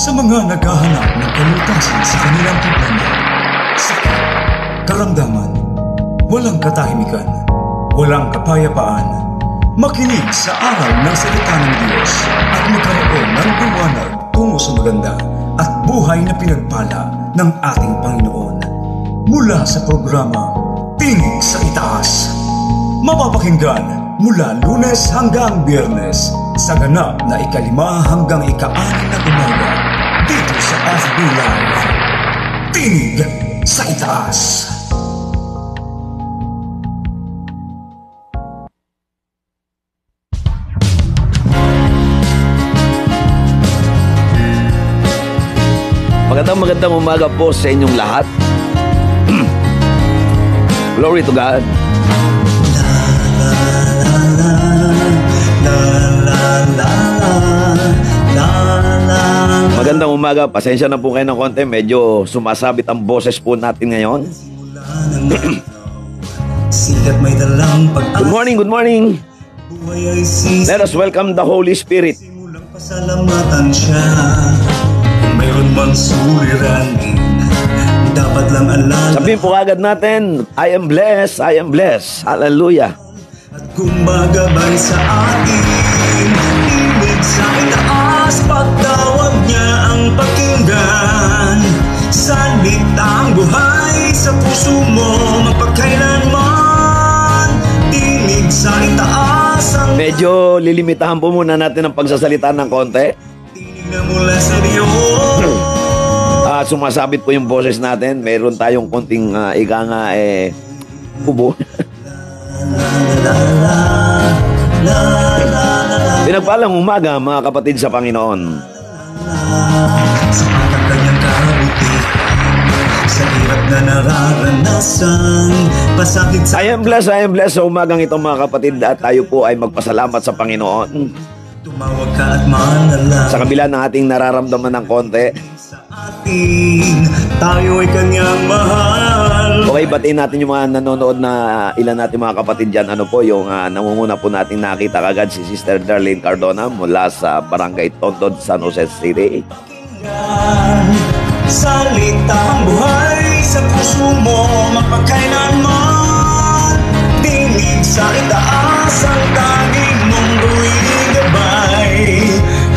Sa mga naghahanap ng kalutasan sa kanilang problema, sakit, karamdaman, walang katahimikan, walang kapayapaan, makinig sa aral ng salita ng Diyos at magkaroon ng liwanag tungo sa maganda at buhay na pinagpala ng ating Panginoon. Mula sa programa Tinig sa Itaas, mapapakinggan mula Lunes hanggang Biyernes sa ganap na 5 hanggang 6 na umaga dito sa FB Live. Tinig sa Itaas. Magandang umaga po sa inyong lahat. Glory to God. Magandang umaga. Pasensya na po kayo ng konti. Medyo sumasabit ang boses po natin ngayon. Good morning, good morning. Let us welcome the Holy Spirit. Pasalamatan siya. Mayroon mang suliranin, dapat lang alam. Sabihin po agad natin, I am blessed, I am blessed. Hallelujah. At kung magabay sa atin, ibig sa itaas, pagtawag niya ang pakinggan. Salitang buhay sa puso mo, magpakailanman. Tinig sa itaas ang... Medyo lilimitahan po muna natin ang pagsasalita ng konti. Na mula sa Diyos. Sumasabit po yung boses natin. Meron tayong konting kubo. Pinagpalang umaga mga kapatid sa Panginoon. Sa kanyang kabutihan, sa hirap na nararanasan, pasakit sa... I am blessed sa umagang ito mga kapatid. At tayo po ay magpasalamat sa Panginoon. Tumawag ka at manalangin. Sa kabila ng ating nararamdaman ng konti, Sa atin, tayo ay kanyang mahal. okay, batiin natin yung mga nanonood na ilan natin mga kapatid dyan. Ano po, yung nangunguna po natin nakita kagad si Sister Darlene Cardona mula sa Barangay Tontod, San Jose City. Salitang buhay sa puso mo, magpakailanman. Tinig sa itaas ang tanging mong buwing gabay.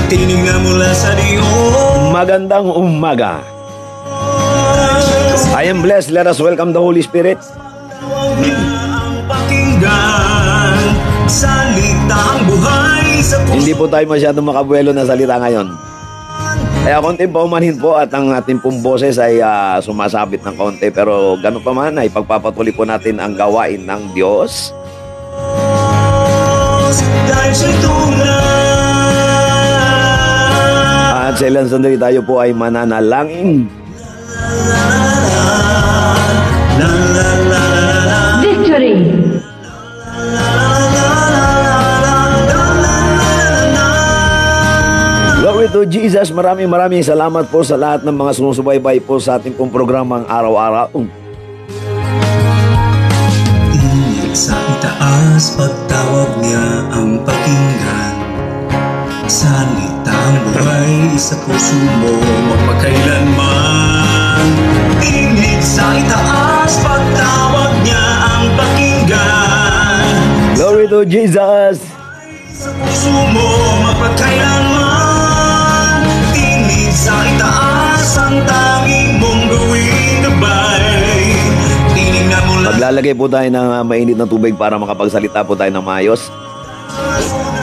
Tinig na mula sa Diyos. Magandang umaga. I am blessed. Let us welcome the Holy Spirit. Tawag niya ang pakinggan. Salitang buhay sa puso. Hindi po tayo masyadong makabuelo na salita ngayon. Kaya konting paumanhin po at ang ating pong boses ay sumasabit ng konti. Pero ganun pa man ay pagpapatuloy po natin ang gawain ng Diyos. Dahil siya'y tunay. At sa ilang sandali tayo po ay mananalangin. Victory! Glory to Jesus. Maraming salamat po sa lahat ng mga sumusubaybay po sa ating pong programang araw-araw. Tinig sa itaas, pagtawag niya ang pakinggan. Salitang buhay sa puso mo, magpakailanman. Tinig sa itaas, pagtawag niya ang pakinggan. Glory to Jesus. Sa puso mo, magpakailanman. Tinig sa itaas, ang tanging mong gawing gabay. Tinig na mula. Maglalagay po tayo ng mainit na tubig para makapagsalita po tayo ng maayos.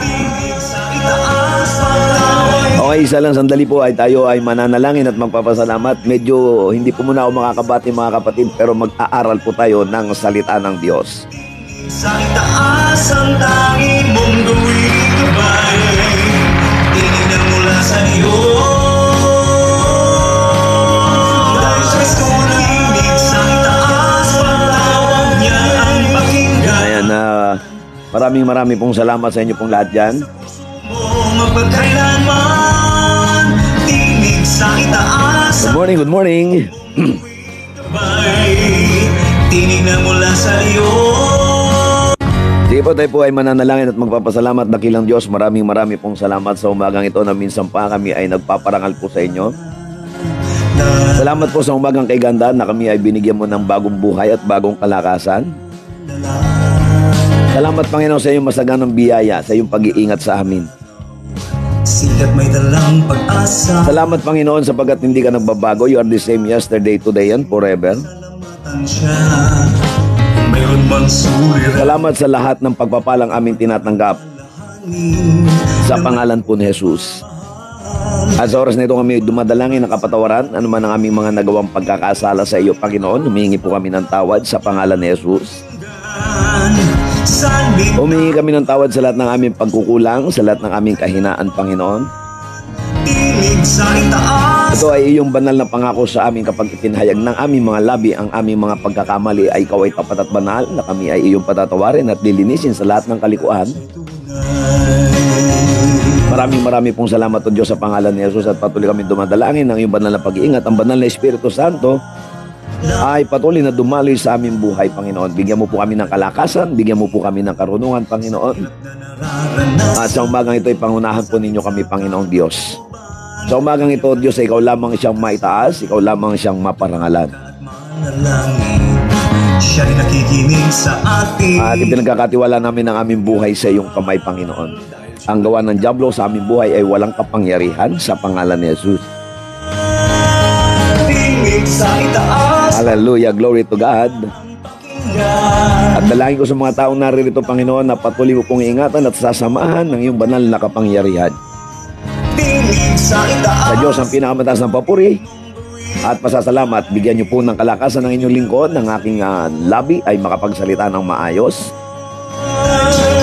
Tinig sa itaas, pagtawag. Okay, isa lang sandali po ay tayo ay mananalangin at magpapasalamat. Medyo hindi po muna ako makakabati mga kapatid, pero mag-aaral po tayo ng salita ng Diyos. Sa itaas ang tanging mong gawing gabay. Tinig na mula sa Diyos. Dahil siya'y tuminig sa itaas, pagtawag niya ang pakinggan. Ayan, maraming pong salamat sa inyo pong lahat dyan. Magpakailanman. Tinig sa itaas ang Good morning. gabay. Tinig na mula sa Diyos. Sige po, tayo po ay mananalangin at magpapasalamat. Dakilang Diyos, maraming pong salamat sa umagang ito na minsan pa kami ay nagpaparangal po sa inyo. Salamat po sa umagang kay Ganda na kami ay binigyan mo ng bagong buhay at bagong kalakasan. Salamat, Panginoon, sa iyong masaganang biyaya, sa iyong pag-iingat sa amin. Sikat may dalang pag-asa. Salamat, Panginoon, sapagkat hindi ka nagbabago. You are the same yesterday, today, and forever. Mayroon mang sulit. Salamat sa lahat ng pagpapalang aming tinatanggap sa pangalan po ni Jesus. At sa oras na ito kami dumadalangin ng kapatawaran, ano man ang aming mga nagawang pagkakasala sa iyo, Panginoon. Humingi po kami ng tawad sa pangalan ni Jesus. Humingi kami ng tawad sa lahat ng aming pagkukulang, sa lahat ng aming kahinaan, Panginoon. Ito ay iyong banal na pangako sa amin kapag ipinahayag ng aming mga labi ang aming mga pagkakamali ay ikaw ay tapat at banal na kami ay iyong patatawarin at lilinisin sa lahat ng kalikuan. Maraming pong salamat o Diyos sa pangalan ni Jesus at patuloy kami dumadalangin ng iyong banal na pag-iingat. Ang banal na Espiritu Santo ay patuloy na dumaloy sa aming buhay, Panginoon. Bigyan mo po kami ng kalakasan, bigyan mo po kami ng karunungan, Panginoon. At sa umagang ito ay pangunahan po ninyo kami, Panginoong Diyos. Sa umagang ito, Diyos, ay ikaw lamang siyang maitaas, ikaw lamang siyang maparangalan. Siya rin nakikinig sa atin. At ipinagkakatiwala namin ang aming buhay sa iyong kamay, Panginoon. Ang gawa ng diablo sa aming buhay ay walang kapangyarihan sa pangalan ni Jesus. Tingin sa itaas. Hallelujah, glory to God. At dalangin ko sa mga taong naririto, Panginoon, na patuloy mo pong ingatan at sasamahan ng iyong banal na kapangyarihan. Tingin sa itaas. Sa Diyos ang pinakamataas ng papuri at pasasalamat, bigyan niyo po ng kalakasan ng inyong lingkod, ng aking labi ay makapagsalita ng maayos.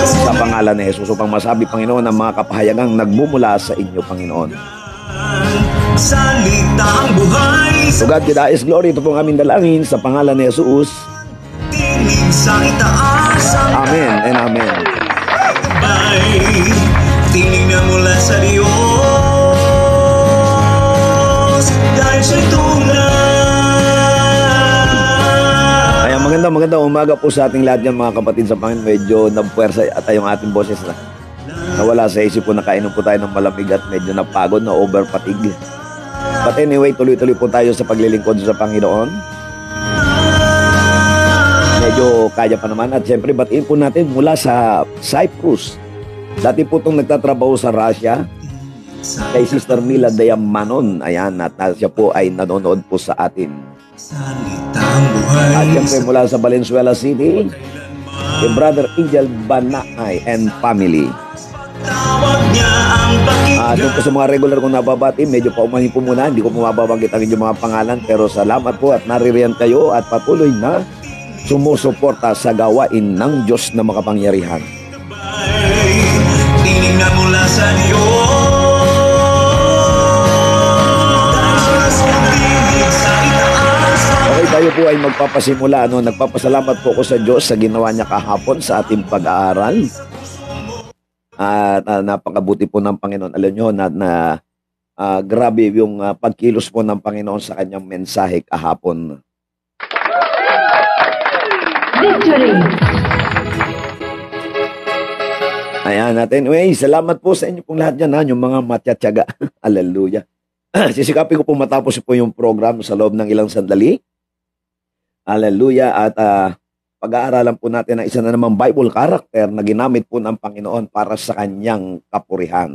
Sa pangalan ni Jesus, upang masabi, Panginoon, ang mga kapahayagang nagmumula sa inyo, Panginoon. Salita ang buhay. To God, kidais glory. Ito pong aming dalangin sa pangalan ni Jesus. Tingin sa itaas. Amen and amen. Tingin na mula sa Diyos. Dahil siya'y tunay. Ay, magandang umaga po sa ating lahat yan, mga kapatid sa Panginoon. Medyo napuwersa at yung ating boses na nawala sa isip po, nakainom po tayo ng malamig at medyo napagod, na over fatigue. But anyway, tuloy-tuloy po tayo sa paglilingkod sa Panginoon. Medyo kaya pa naman. At siyempre, batiin po natin mula sa Cyprus. Dati po itong nagtatrabaho sa Russia, kay Sister Mila Diamanon. Ayan, at siya po ay nanonood po sa atin. At siyempre mula sa Valenzuela City, kay Brother Angel Banaay and family. Doon po sa mga regular kong nababati, medyo paumahin po muna, hindi ko mababanggit ang inyong mga pangalan, pero salamat po at naririyan kayo at patuloy na sumusuporta sa gawain ng Diyos na makapangyarihan. Tingin na mula sa Diyos. Okay, tayo po ay magpapasimula. Nagpapasalamat po ako sa Diyos sa ginawa niya kahapon sa ating pag-aaral. At napakabuti po ng Panginoon. Alam nyo na grabe yung pagkilos po ng Panginoon sa kanyang mensahe kahapon. Victory! Ayan natin. Anyway, salamat po sa inyo pong lahat dyan, yung mga matyatyaga. Hallelujah. Sisikapin ko po matapos po yung program sa loob ng ilang sandali. Hallelujah. At pag-aaralan po natin ang isa na namang Bible character na ginamit po ng Panginoon para sa kanyang kapurihan.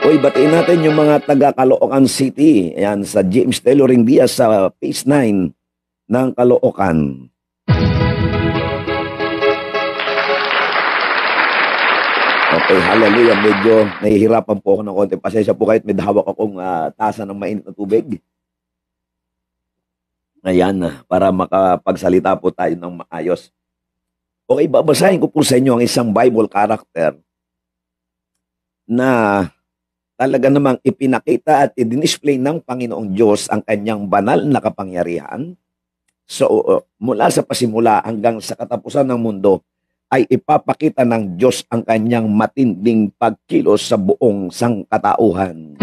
Uy, batiin natin yung mga taga Caloocan City. Ayan, sa James Tailoring Diaz sa Phase 9 ng Caloocan. Okay, hallelujah. Medyo nahihirapan po ako ng konti. Pasensya po kahit may hawak akong tasa ng mainit na tubig. Ayan, para makapagsalita po tayo ng maayos. Okay, babasahin ko po sa inyo ang isang Bible character na talaga namang ipinakita at i-display ng Panginoong Diyos ang kanyang banal na kapangyarihan. So, mula sa pasimula hanggang sa katapusan ng mundo, ay ipapakita ng Diyos ang kanyang matinding pagkilos sa buong sangkatauhan.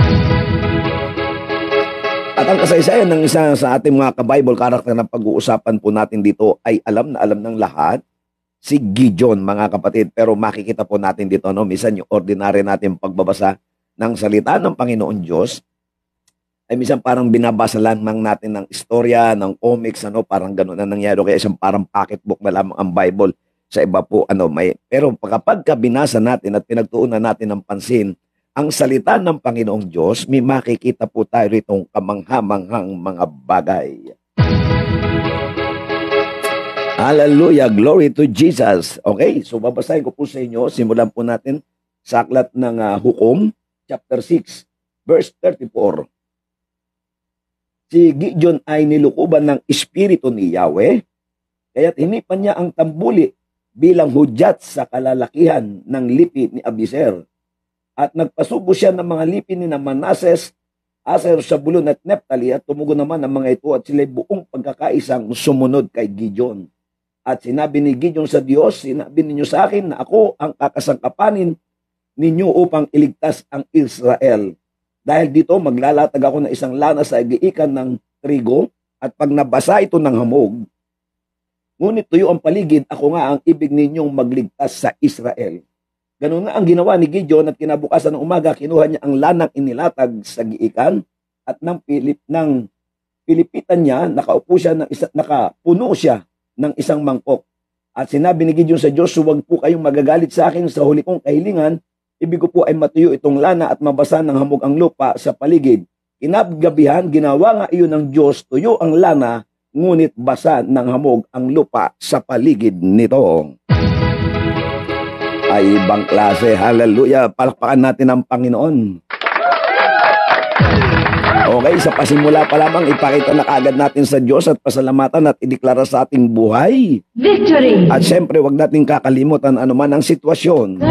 At ang kasaysayan ng isa sa ating mga ka-Bible character na pag-uusapan po natin dito ay alam na alam ng lahat si Gideon, mga kapatid. Pero makikita po natin dito, no, minsan yung ordinary natin pagbabasa ng salita ng Panginoon Diyos, ay minsan parang binabasa lamang natin ng istorya, ng comics, ano, parang gano'n na nangyari. Kaya isang parang pocketbook na lamang ang Bible. Sa iba po, ano, may. Pero kapag binasa natin at pinagtuunan natin ng pansin, ang salita ng Panginoong Diyos, may makikita po tayo ritong kamanghamanghang mga bagay. Hallelujah, glory to Jesus. Okay, so babasahin ko po sa inyo, simulan po natin sa aklat ng Hukom, chapter 6, verse 34. Si Gideon ay nilukuban ng espiritu ni Yahweh, kaya't hinipan niya ang tambuli bilang hudyat sa kalalakihan ng lipi ni Abiser. At nagpasubo siya ng mga lipi ni Manases, Aser, Zabulon at Nephtali, at tumugon naman ang mga ito at sila'y buong pagkakaisang sumunod kay Gideon. At sinabi ni Gideon sa Diyos, sinabi ninyo sa akin na ako ang kakasangkapanin ninyo upang iligtas ang Israel. Dahil dito maglalatag ako ng isang lana sa igiikan ng trigo, at pag nabasa ito ng hamog, ngunit tuyo ang paligid, ako nga ang ibig ninyong magligtas sa Israel. Ganun nga ang ginawa ni Gideon, at kinabukasan ng umaga, kinuha niya ang lanang inilatag sa giikan, at ng pilipitan niya, nakapuno siya ng isang mangkok. At sinabi ni Gideon sa Diyos, huwag po kayong magagalit sa akin sa huli kong kahilingan, ibig ko po ay matuyo itong lana at mabasa ng hamog ang lupa sa paligid. Kinagabihan, ginawa nga iyon ng Diyos, tuyo ang lana, ngunit basa ng hamog ang lupa sa paligid nito. Ay, ibang klase. Hallelujah. Palakpakan natin ang Panginoon. Okay, sa pasimula pa lamang, ipakita na agad natin sa Diyos at pasalamatan at ideklara sa ating buhay. Victory! At syempre, wag natin kakalimutan anuman ang sitwasyon.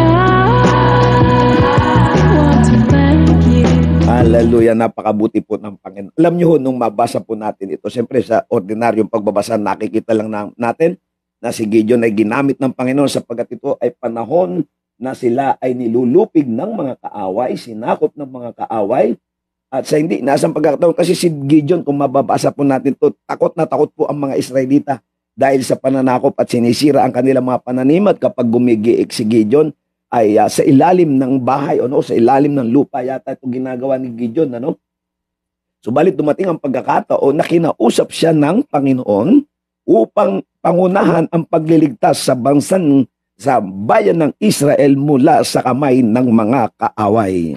Hallelujah, napakabuti po ng Panginoon. Alam niyo ho, nung mabasa po natin ito, syempre sa ordinaryong pagbabasa, nakikita lang natin na si Gideon ay ginamit ng Panginoon sapagkat ito ay panahon na sila ay nilulupig ng mga kaaway, sinakop ng mga kaaway, at sa hindi nasang pagkakataon, kasi si Gideon, kung mababasa po natin ito, takot na takot po ang mga Israelita dahil sa pananakop at sinisira ang kanilang mga pananim, at kapag gumigiik si Gideon, ay sa ilalim ng bahay, o no, sa ilalim ng lupa yata ito ginagawa ni Gideon, ano? Subalit dumating ang pagkakataon na kinausap siya ng Panginoon upang pangunahan ang pagliligtas sa sa bayan ng Israel mula sa kamay ng mga kaaway.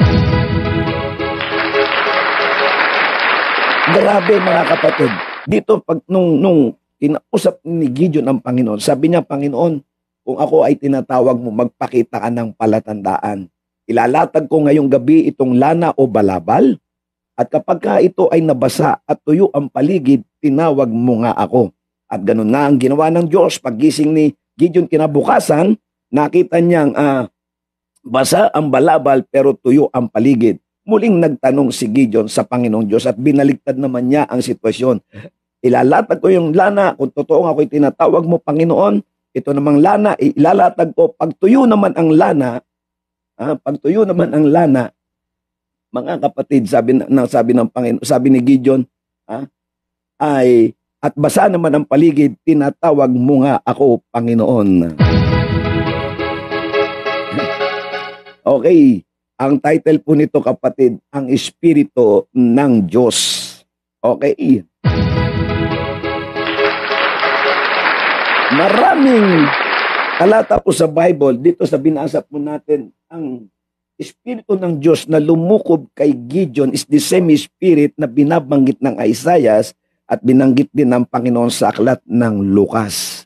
Grabe mga kapatid. Dito pag nung kinausap ni Gideon ang Panginoon, sabi niya, Panginoon, kung ako ay tinatawag mo, magpakita ka ng palatandaan. Ilalatag ko ngayong gabi itong lana o balabal, at kapag ka ito ay nabasa at tuyo ang paligid, tinawag mo nga ako. At ganun nga ang ginawa ng Diyos. Paggising ni Gideon kinabukasan, nakita niyang basa ang balabal pero tuyo ang paligid. Muling nagtanong si Gideon sa Panginoong Diyos at binaligtad naman niya ang sitwasyon. Ilalatag ko yung lana, kung totoo ako'y tinatawag mo, Panginoon, ito namang lana, ilalatag ko. Pagtuyo naman ang lana, mga kapatid, sabi ng Panginoon, sabi ni Gideon, at basa naman ang paligid, tinatawag mo nga ako, Panginoon. Okay, ang title po nito, kapatid, ang Espiritu ng Diyos. Okay. Maraming talata po sa Bible, dito sa binasa po natin, ang Espiritu ng Diyos na lumukob kay Gideon is the same Spirit na binabanggit ng Isaiah at binanggit din ng Panginoon sa aklat ng Lucas.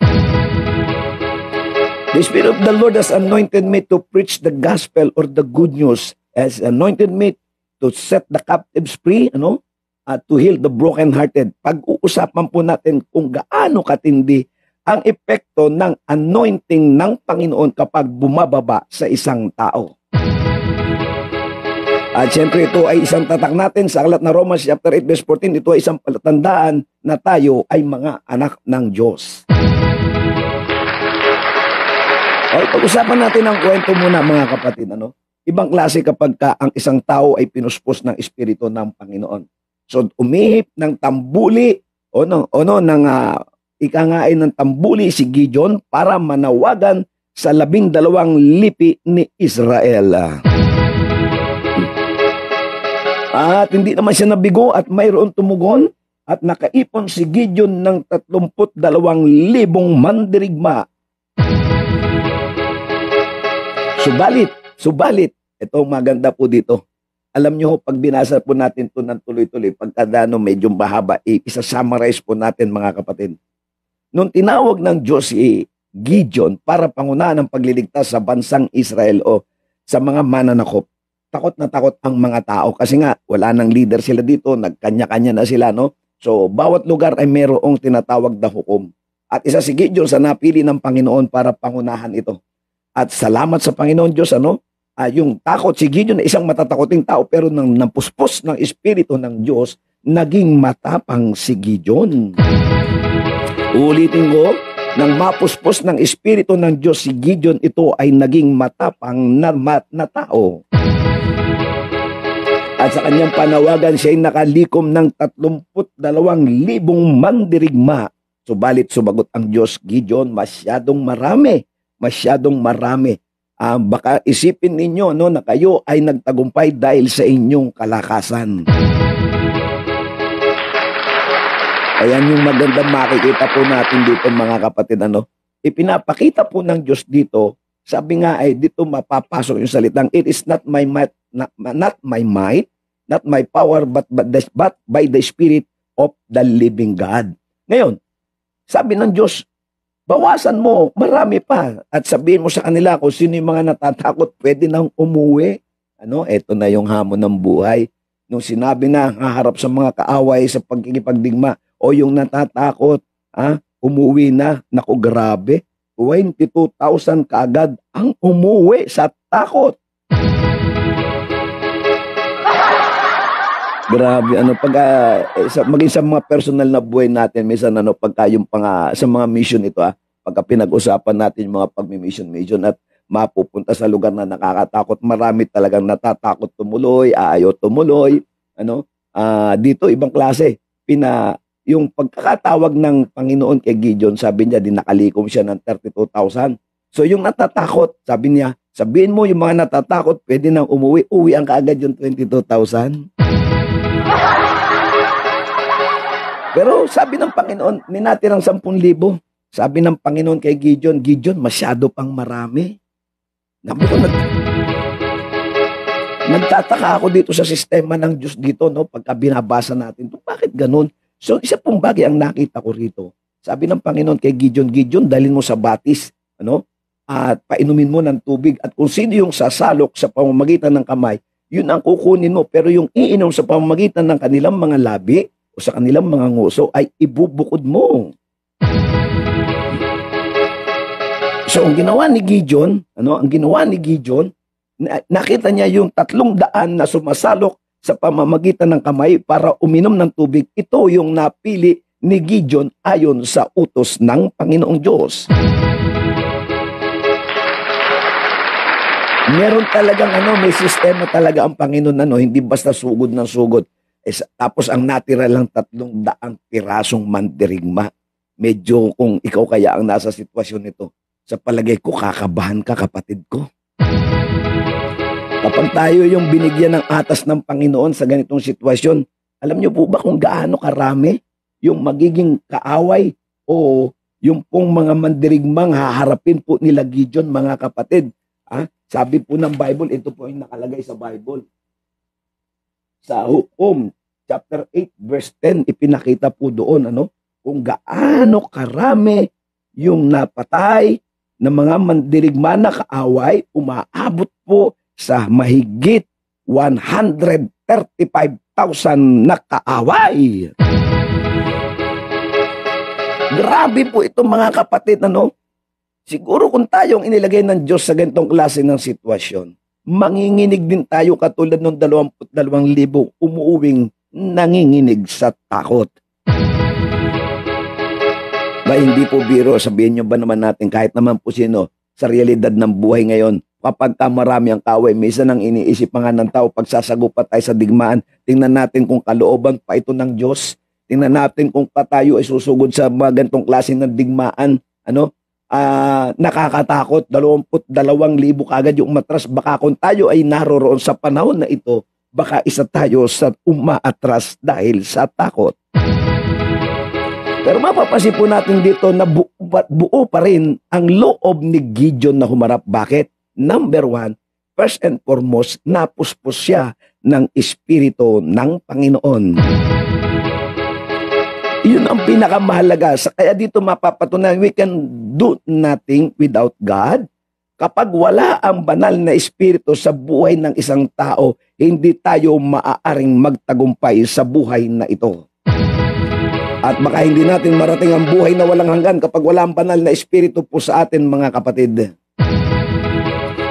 The Spirit of the Lord has anointed me to preach the gospel or the good news, has anointed me to set the captives free, to heal the brokenhearted. Pag-uusapan po natin kung gaano katindi ang epekto ng anointing ng Panginoon kapag bumababa sa isang tao. At syempre ito ay isang tatak natin sa aklat na Romans chapter 8 verse 14. Ito ay isang palatandaan na tayo ay mga anak ng Diyos. Okay, pag-usapan natin ang kwento muna mga kapatid. Ibang klase kapag ang isang tao ay pinuspos ng Espiritu ng Panginoon. So umihip ng tambuli ng ika nga ay ng tambuli si Gideon para manawagan sa 12 lipi ni Israel. At hindi naman siya nabigo at mayroon tumugon at nakaipon si Gideon ng 32,000 mandirigma. Subalit, ito maganda po dito. Alam nyo, pag binasa po natin ito ng tuloy-tuloy, pagkadano medyo mahaba, isa-summarize po natin mga kapatid. Nung tinawag ng Diyos si Gideon para pangunahan ng pagliligtas sa bansang Israel o sa mga mananakop, takot na takot ang mga tao kasi nga wala nang leader sila dito, nagkanya-kanya na sila, no? So, bawat lugar ay mayroong tinatawag na hukom. At isa si Gideon sa napili ng Panginoon para pangunahan ito. At salamat sa Panginoon Diyos, yung takot si Gideon na isang matatakoting tao pero nang napuspos ng Espiritu ng Diyos, naging matapang si Gideon. Ulitin ko, nang mapuspos ng Espiritu ng Diyos si Gideon, ito ay naging matapang na tao. At sa kanyang panawagan, siya ay nakalikom ng 32,000 mandirigma. Subalit sumagot ang Diyos, Gideon, masyadong marami. Baka isipin ninyo na kayo ay nagtagumpay dahil sa inyong kalakasan. Ayan yung magandang makikita po natin dito mga kapatid. Ipinapakita po ng Diyos dito, sabi nga ay dito mapapasok yung salitang, it is not my might, not my power, but by the Spirit of the living God. Ngayon, sabi ng Diyos, bawasan mo, marami pa. At sabihin mo sa kanila kung sino yung mga natatakot, pwede nang umuwi. Ito na yung hamon ng buhay. Nung sinabi na haharap sa mga kaaway sa pagkikipagdigma, o yung natatakot, umuwi na. Naku, grabe. 22,000 kaagad ang umuwi sa takot. Grabe, maging sa mga personal na buhay natin, minsan pagka yung sa mga mission ito, pagka pinag-usapan natin yung mga pagmi-mission at mapupunta sa lugar na nakakatakot, marami talagang natatakot tumuloy, ayaw tumuloy, dito ibang klase, yung pagkakatawag ng Panginoon kay Gideon, sabi niya, nakalikom siya ng 32,000. So yung natatakot, sabi niya, sabihin mo yung mga natatakot, pwede nang umuwi, uwi ang kaagad yung 22,000. Pero sabi ng Panginoon, may natirang 10,000. Sabi ng Panginoon kay Gideon, Gideon, masyado pang marami. Nagtataka ako dito sa sistema ng Diyos dito, pagka binabasa natin. Bakit ganun? So, isa pong bagay ang nakita ko rito. Sabi ng Panginoon kay Gideon, Gideon, dalhin mo sa batis, at painumin mo ng tubig. At kung sino yung sasalok sa pamamagitan ng kamay, yun ang kukunin mo. Pero yung iinom sa pamamagitan ng kanilang mga labi o sa kanilang mga nguso ay ibubukod mo. So, ang ginawa ni Gideon, nakita niya yung 300 na sumasalok sa pamamagitan ng kamay para uminom ng tubig. Ito yung napili ni Gideon ayon sa utos ng Panginoong Diyos. Meron talagang may sistema talaga ang Panginoon, hindi basta sugod ng sugod. Tapos ang natira lang 300 pirasong mandirigma. Medyo kung ikaw kaya ang nasa sitwasyon nito, sa palagay ko, kakabahan ka, kapatid ko. Kapag tayo yung binigyan ng atas ng Panginoon sa ganitong sitwasyon, alam niyo po ba kung gaano karami yung magiging kaaway o yung pong mga mandirigmang haharapin po nila Gideon, mga kapatid? Sabi po ng Bible, ito po yung nakalagay sa Bible. Sa Hukom, chapter 8, verse 10, ipinakita po doon kung gaano karami yung napatay ng mga mandirigma na kaaway, umaabot po sa mahigit 135,000 na kaaway. Grabe po ito mga kapatid, Siguro kung tayong inilagay ng Diyos sa ganitong klase ng sitwasyon, manginginig din tayo katulad ng 22,000 umuuwing nanginginig sa takot. Hindi po biro, sabihin nyo ba naman natin, kahit naman po sino, sa realidad ng buhay ngayon, kapag marami ang kaaway, minsan ang iniisip nga ng tao, pag sasagupat tayo sa digmaan, tingnan natin kung kalooban pa ito ng Diyos. tingnan natin kung tayo ay susugod sa mga ganitong klase ng digmaan, nakakatakot, 22,000 kagad yung matras. Baka kung tayo ay naroroon sa panahon na ito, baka isa tayo sa umaatras dahil sa takot. Pero mapapansin po natin dito na buo pa rin ang loob ni Gideon na humarap. Bakit? Number 1, first and foremost, napuspos siya ng Espiritu ng Panginoon. Yun ang pinakamahalaga. Kaya dito mapapatunayan, we can do nothing without God. Kapag wala ang banal na Espiritu sa buhay ng isang tao, hindi tayo maaaring magtagumpay sa buhay na ito. At baka hindi natin marating ang buhay na walang hanggan kapag wala ang banal na Espiritu po sa atin, mga kapatid.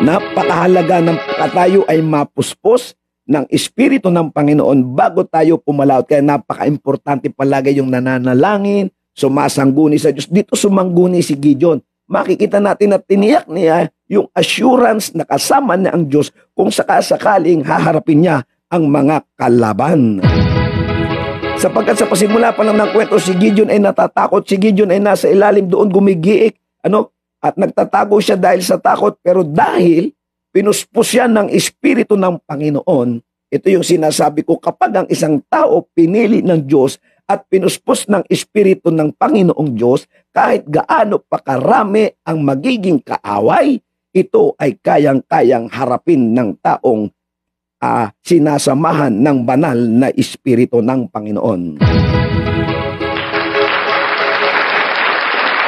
Napakahalaga ng tayo ay mapuspos ng Espiritu ng Panginoon bago tayo pumalaot. Kaya napaka-importante palagi yung nananalangin, sumasangguni sa Diyos. Dito sumangguni si Gideon. Makikita natin na tiniyak niya yung assurance na kasama niya ang Diyos kung sakasakaling haharapin niya ang mga kalaban. Sapagkat sa pasimula pa lang ng kwento, si Gideon ay natatakot. Si Gideon ay nasa ilalim doon gumigiik. At nagtatago siya dahil sa takot. Pero dahil pinuspos siya ng Espiritu ng Panginoon, ito yung sinasabi ko, kapag ang isang tao pinili ng Diyos at pinuspos ng Espiritu ng Panginoong Diyos, kahit gaano pa karami ang magiging kaaway, ito ay kayang-kayang harapin ng taong sinasamahan ng banal na Espiritu ng Panginoon.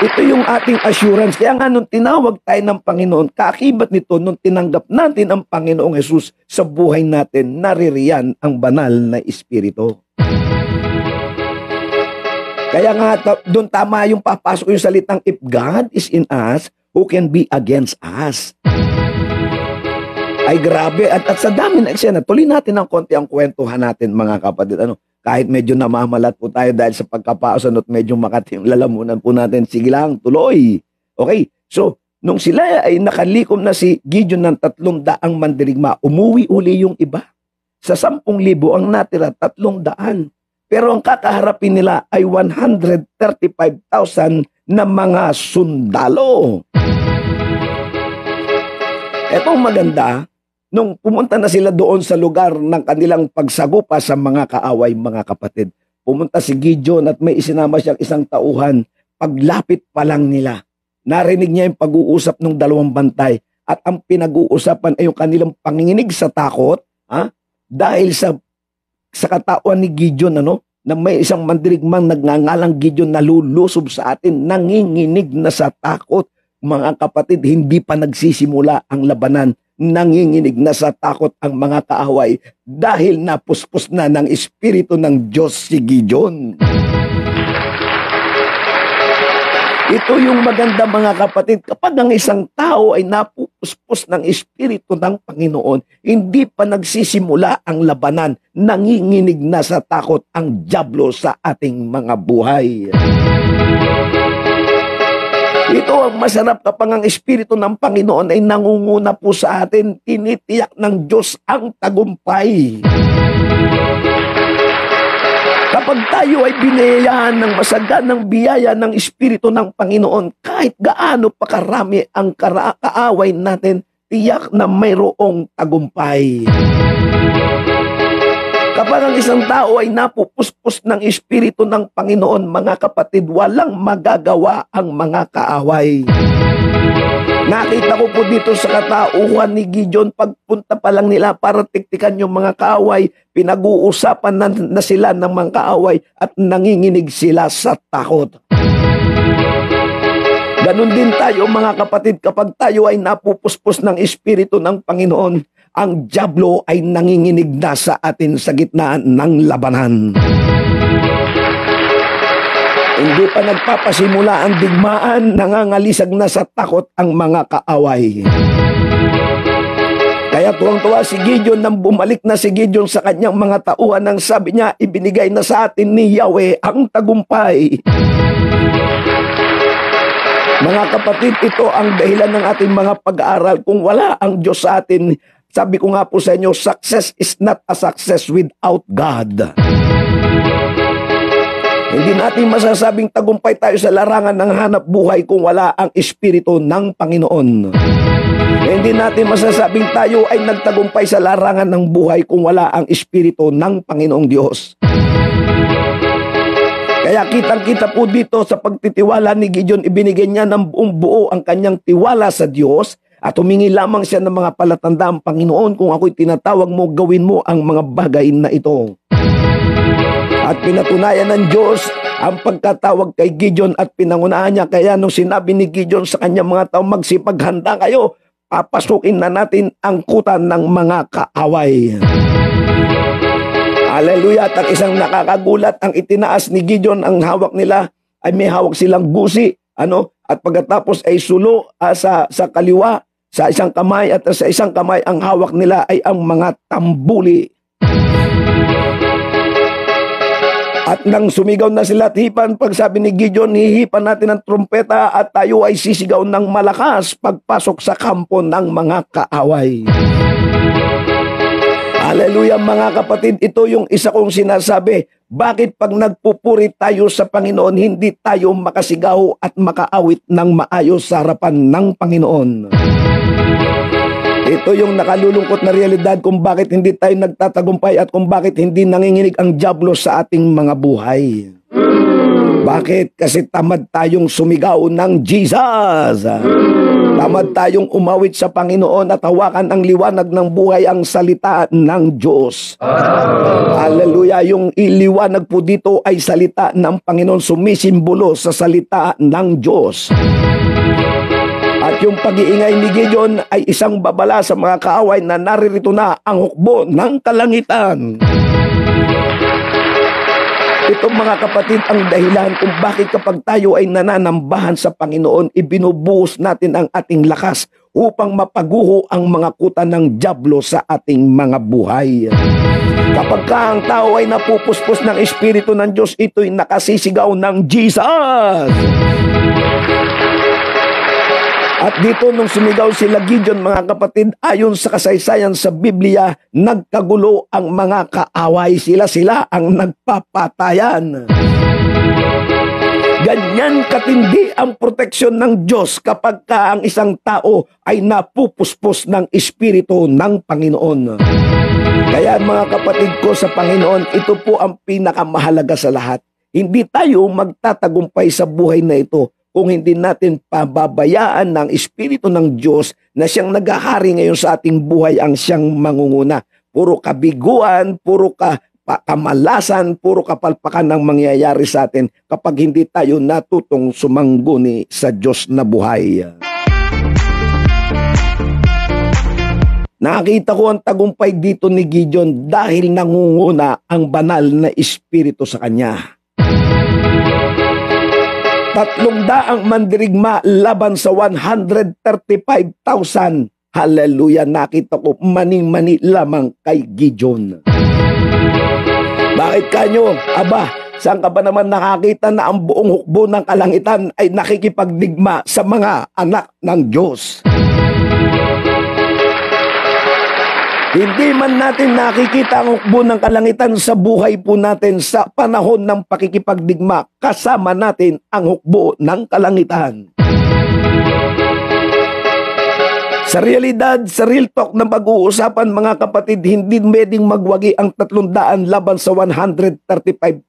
Ito yung ating assurance. Kaya nga nung tinawag tayo ng Panginoon, kaakibat nito nung tinanggap natin ang Panginoong Jesus sa buhay natin, naririyan ang banal na Espiritu. Kaya nga doon tama yung papasok yung salitang, if God is in us, who can be against us? Ay grabe. At sa dami na eksena, tuloy natin ng konti ang kwentuhan natin, mga kapatid. Kahit medyo namamalat po tayo dahil sa pagkapausan at medyo makatim, lalamunan po natin. Sige lang, tuloy. Okay, so, nung sila ay nakalikom na si Gideon ng 300 mandirigma, umuwi uli yung iba. Sa 10,000 ang natira, 300. Pero ang kakaharapin nila ay 135,000 na mga sundalo. Etong maganda, nung pumunta na sila doon sa lugar ng kanilang pagsagupa sa mga kaaway, mga kapatid, pumunta si Gideon at may isinama siyang isang tauhan. Paglapit pa lang nila, narinig niya yung pag-uusap ng 2 bantay at ang pinag-uusapan ay yung kanilang panginginig sa takot, dahil sa katauhan ni Gideon, na may isang mandirigmang nagngangalang Gideon na lulusob sa atin, nanginginig na sa takot. Mga kapatid, hindi pa nagsisimula ang labanan, nanginginig na sa takot ang mga kaaway dahil napuspos na ng Espiritu ng Diyos si Gideon. Ito yung maganda, mga kapatid, kapag ang isang tao ay napupuspos ng Espiritu ng Panginoon, hindi pa nagsisimula ang labanan, nanginginig na sa takot ang dyablo sa ating mga buhay. Ito ang masarap kapag ang Espiritu ng Panginoon ay nangunguna po sa atin, tinitiyak ng Diyos ang tagumpay. Kapag tayo ay binayaan ng masaganang biyaya ng Espiritu ng Panginoon, kahit gaano pa karami ang kaaway natin, tiyak na mayroong tagumpay. Kapag ang isang tao ay napupuspos ng Espiritu ng Panginoon, mga kapatid, walang magagawa ang mga kaaway. Nakita ko po dito sa katauhan ni Gideon, pagpunta pa lang nila para tiktikan yung mga kaaway, pinag-uusapan na sila ng mga kaaway at nanginginig sila sa takot. Ganon din tayo, mga kapatid, kapag tayo ay napupuspos ng Espiritu ng Panginoon, ang dyablo ay nanginginig na sa atin sa gitna ng labanan. Hindi pa nagpapasimula ang digmaan, nangangalisag na sa takot ang mga kaaway. Kaya tuwang-tuwa si Gideon nang bumalik na si Gideon sa kanyang mga tauhan, nang sabi niya, ibinigay na sa atin ni Yahweh ang tagumpay. Mga kapatid, ito ang dahilan ng ating mga pag-aaral. Kung wala ang Diyos sa atin, sabi ko nga po sa inyo, success is not a success without God. Hindi natin masasabing tagumpay tayo sa larangan ng hanap buhay kung wala ang Espiritu ng Panginoon. Hindi natin masasabing tayo ay nagtagumpay sa larangan ng buhay kung wala ang Espiritu ng Panginoong Diyos. Kaya kitang-kita po dito sa pagtitiwala ni Gideon, ibinigay niya ng buong buo ang kanyang tiwala sa Diyos at humingi lamang siya ng mga palatandaan, Panginoon, kung ako'y tinatawag mo, gawin mo ang mga bagay na ito. At pinatunayan ng Diyos ang pagkatawag kay Gideon at pinangunahan niya. Kaya nung sinabi ni Gideon sa kanyang mga tao, magsipaghanda kayo, papasukin na natin ang kutan ng mga kaaway. Hallelujah! At ang isang nakakagulat, ang itinaas ni Gideon, ang hawak nila ay may hawak silang gusi. At pagkatapos ay sulo sa kaliwa, sa isang kamay, at sa isang kamay ang hawak nila ay ang mga tambuli. At nang sumigaw na sila at hipan, pagsabi ni Gideon, hihipan natin ang trumpeta at tayo ay sisigaw ng malakas pagpasok sa kampo ng mga kaaway. Hallelujah mga kapatid, ito yung isa kong sinasabi. Bakit pag nagpupuri tayo sa Panginoon, hindi tayo makasigaw at makaawit ng maayos sa harapan ng Panginoon? Ito yung nakalulungkot na realidad kung bakit hindi tayo nagtatagumpay at kung bakit hindi nanginginig ang dyablo sa ating mga buhay. Bakit? Kasi tamad tayong sumigaw ng Jesus. Tamad tayong umawit sa Panginoon at hawakan ang liwanag ng buhay, ang salita ng Diyos. Hallelujah! Yung iliwanag po dito ay salita ng Panginoon, sumisimbolo sa salita ng Diyos. At yung pag-iingay ni Gideon ay isang babala sa mga kaaway na naririto na ang hukbo ng kalangitan. Ito mga kapatid ang dahilan kung bakit kapag tayo ay nananambahan sa Panginoon, ibinubuhos natin ang ating lakas upang mapaguho ang mga kuta ng dyablo sa ating mga buhay. Kapag ang tao ay napupuspos ng Espiritu ng Diyos, ito'y nakasisigaw ng Jesus. At dito nung sumigaw sila Gideon mga kapatid, ayon sa kasaysayan sa Biblia, nagkagulo ang mga kaaway. Sila ang nagpapatayan. Ganyan katindi ang proteksyon ng Diyos kapag ang isang tao ay napupuspos ng Espiritu ng Panginoon. Kaya mga kapatid ko sa Panginoon, ito po ang pinakamahalaga sa lahat. Hindi tayo magtatagumpay sa buhay na ito kung hindi natin pababayaan ng Espiritu ng Diyos na siyang naghahari ngayon sa ating buhay, ang siyang mangunguna. Puro kabiguan, puro kamalasan, puro kapalpakan ang mangyayari sa atin kapag hindi tayo natutong sumangguni sa Diyos na buhay. Nakita ko ang tagumpay dito ni Gideon dahil nangunguna ang banal na Espiritu sa kanya. 300 mandirigma laban sa 135,000. Hallelujah, nakita ko mani-mani lamang kay Gideon. Bakit kanyo? Aba, saan ka ba naman nakakita na ang buong hukbo ng kalangitan ay nakikipagdigma sa mga anak ng Diyos? Hindi man natin nakikita ang hukbo ng kalangitan sa buhay po natin sa panahon ng pakikipagdigma, kasama natin ang hukbo ng kalangitan. Sa realidad, sa real talk na pag-uusapan mga kapatid, hindi pwedeng magwagi ang 300 laban sa 135,000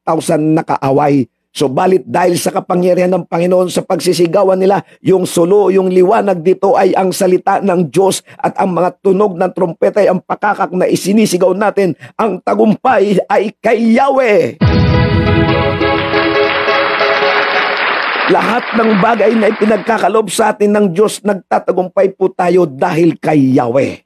na kaaway. Subalit dahil sa kapangyarihan ng Panginoon sa pagsisigawan nila, yung sulo, yung liwanag dito ay ang salita ng Diyos at ang mga tunog ng trompeta ay ang pakakak na isinisigaw natin. Ang tagumpay ay kay Yahweh. Lahat ng bagay na ipinagkakalob sa atin ng Diyos, nagtatagumpay po tayo dahil kay Yahweh.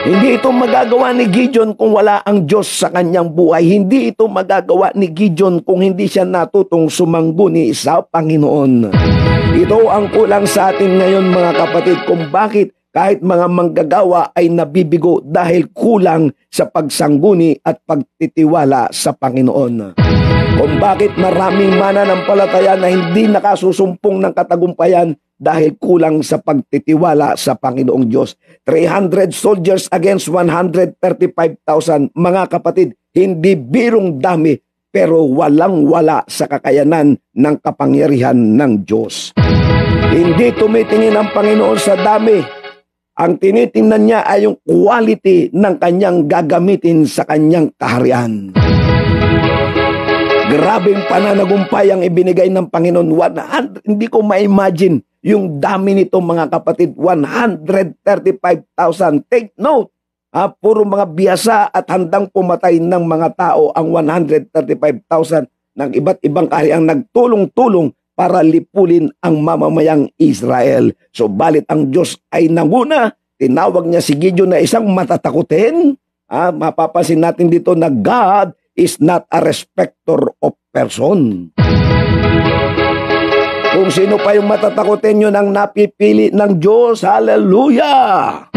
Hindi ito magagawa ni Gideon kung wala ang Diyos sa kanyang buhay. Hindi ito magagawa ni Gideon kung hindi siya natutong sumangguni sa Panginoon. Ito ang kulang sa atin ngayon mga kapatid, kung bakit kahit mga manggagawa ay nabibigo dahil kulang sa pagsangguni at pagtitiwala sa Panginoon. Kung bakit maraming mananampalataya na hindi nakasusumpong ng katagumpayan dahil kulang sa pagtitiwala sa Panginoong Diyos. 300 soldiers against 135,000. Mga kapatid, hindi birong dami pero walang-wala sa kakayanan ng kapangyarihan ng Diyos. Hindi tumitingin ang Panginoon sa dami. Ang tinitingnan niya ay yung quality ng kanyang gagamitin sa kanyang kaharian. Grabing pananagumpay ang ibinigay ng Panginoon. Hindi ko ma-imagine yung dami nito mga kapatid. 135,000. Take note. Puro mga biyasa at handang pumatay ng mga tao ang 135,000 ng iba't ibang kahariang nagtulong-tulong para lipulin ang mamamayang Israel. So balit ang Diyos ay nanguna. Tinawag niya si Gideon na isang matatakutin. Mapapansin natin dito na God is not a respecter of person. Kung sino pa yung matatakutin, yun ang napipili ng Diyos. Hallelujah!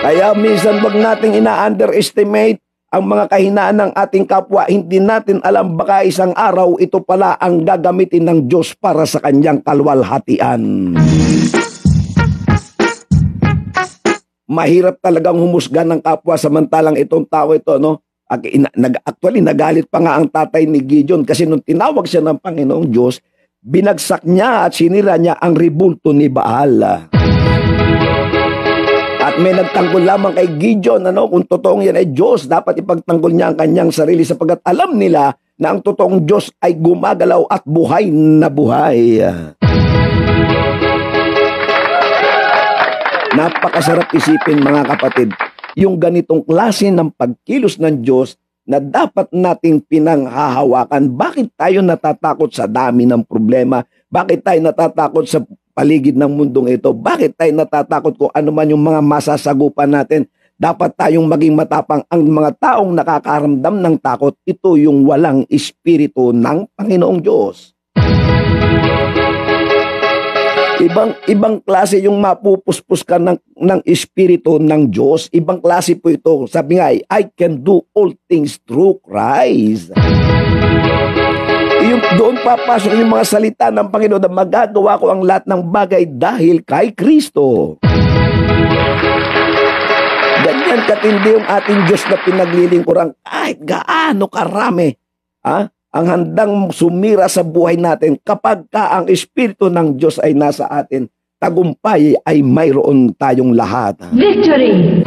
Kaya minsan wag nating ina-underestimate ang mga kahinaan ng ating kapwa. Hindi natin alam, baka isang araw ito pala ang gagamitin ng Diyos para sa kanyang kalwalhatian. Mahirap talagang humusgan ng kapwa samantalang itong tao ito, no? Actually, nagalit pa nga ang tatay ni Gideon kasi nung tinawag siya ng Panginoong Diyos, binagsak niya at sinira niya ang ribulto ni Baal. At may nagtanggol lamang kay Gideon, kung totoong yan ay Diyos, dapat ipagtanggol niya ang kanyang sarili sapagkat alam nila na ang totoong Diyos ay gumagalaw at buhay na buhay. Napakasarap isipin mga kapatid, yung ganitong klase ng pagkilos ng Diyos na dapat nating pinanghahawakan. Bakit tayo natatakot sa dami ng problema? Bakit tayo natatakot sa paligid ng mundong ito? Bakit tayo natatakot kung ano man yung mga masasagupan natin? Dapat tayong maging matapang. Ang mga taong nakakaramdam ng takot, ito yung walang espiritu ng Panginoong Diyos. Ibang klase yung mapupuspos ka ng espiritu ng Diyos. Ibang klase po ito. Sabi nga, I can do all things through Christ. Yung doon papasok yung mga salita ng Panginoon na magagawa ko ang lahat ng bagay dahil kay Kristo. Ganyan katindi yung ating Diyos na pinaglilingkuran kahit gaano karami. Ang handang sumira sa buhay natin kapag ang Espiritu ng Diyos ay nasa atin, tagumpay ay mayroon tayong lahat. Victory!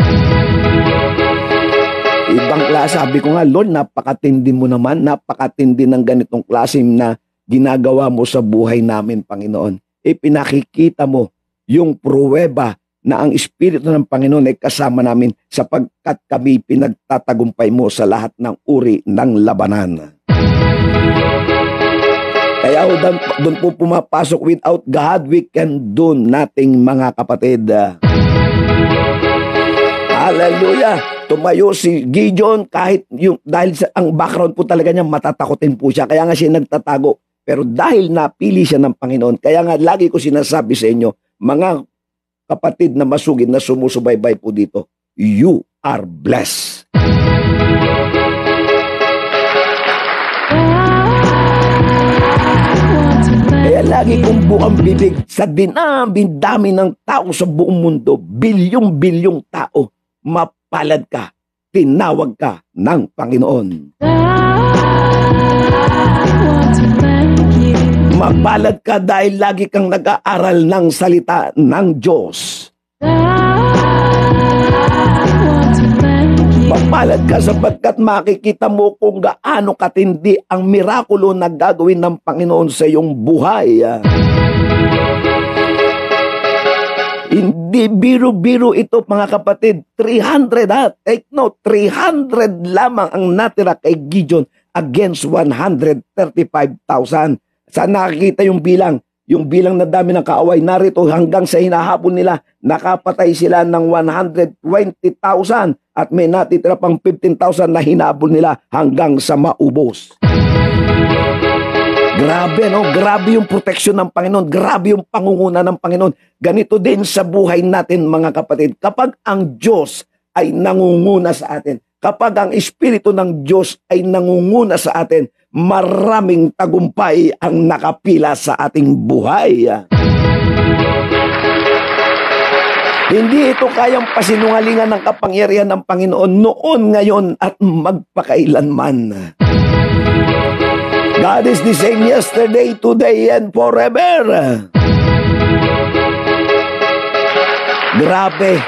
Ibang klase, sabi ko nga, Lord, napakatindi mo naman, napakatindi ng ganitong klase na ginagawa mo sa buhay namin, Panginoon. Pinakikita mo yung pruweba na ang Espiritu ng Panginoon ay kasama namin sapagkat kami pinagtatagumpay mo sa lahat ng uri ng labanan. Kaya doon po pumapasok, without God, we can do nothing, mga kapatid. Hallelujah! Tumayo si Gideon dahil ang background po talaga niya, matatakotin po siya. Kaya nga siya nagtatago. Pero dahil napili siya ng Panginoon, kaya nga lagi ko sinasabi sa inyo, mga kapatid na masugid na sumusubaybay po dito, you are blessed. Kaya lagi kong buong bibig sa dami ng tao sa buong mundo, bilyong-bilyong tao, mapalad ka, tinawag ka ng Panginoon. Mapalad ka dahil lagi kang nag-aaral ng salita ng Diyos. Mapalad ka sapagkat makikita mo kung gaano katindi ang mirakulo na gagawin ng Panginoon sa iyong buhay. Hindi biro-biro ito, mga kapatid. 300 Take note, 300 lamang ang natira kay Gideon against 135,000. Saan nakikita yung bilang? Yung bilang na dami ng kaaway, narito hanggang sa hinahabol nila, nakapatay sila ng 120,000 at may natitira pang 15,000 na hinabol nila hanggang sa maubos. Grabe, no? Grabe yung proteksyon ng Panginoon. Grabe yung pangunguna ng Panginoon. Ganito din sa buhay natin, mga kapatid. Kapag ang Diyos ay nangunguna sa atin, kapag ang Espiritu ng Diyos ay nangunguna sa atin, maraming tagumpay ang nakapila sa ating buhay. Hindi ito kayang pasinungalingan ng kapangyarihan ng Panginoon noon, ngayon, at magpakailanman. God is the same yesterday, today, and forever. Grabe.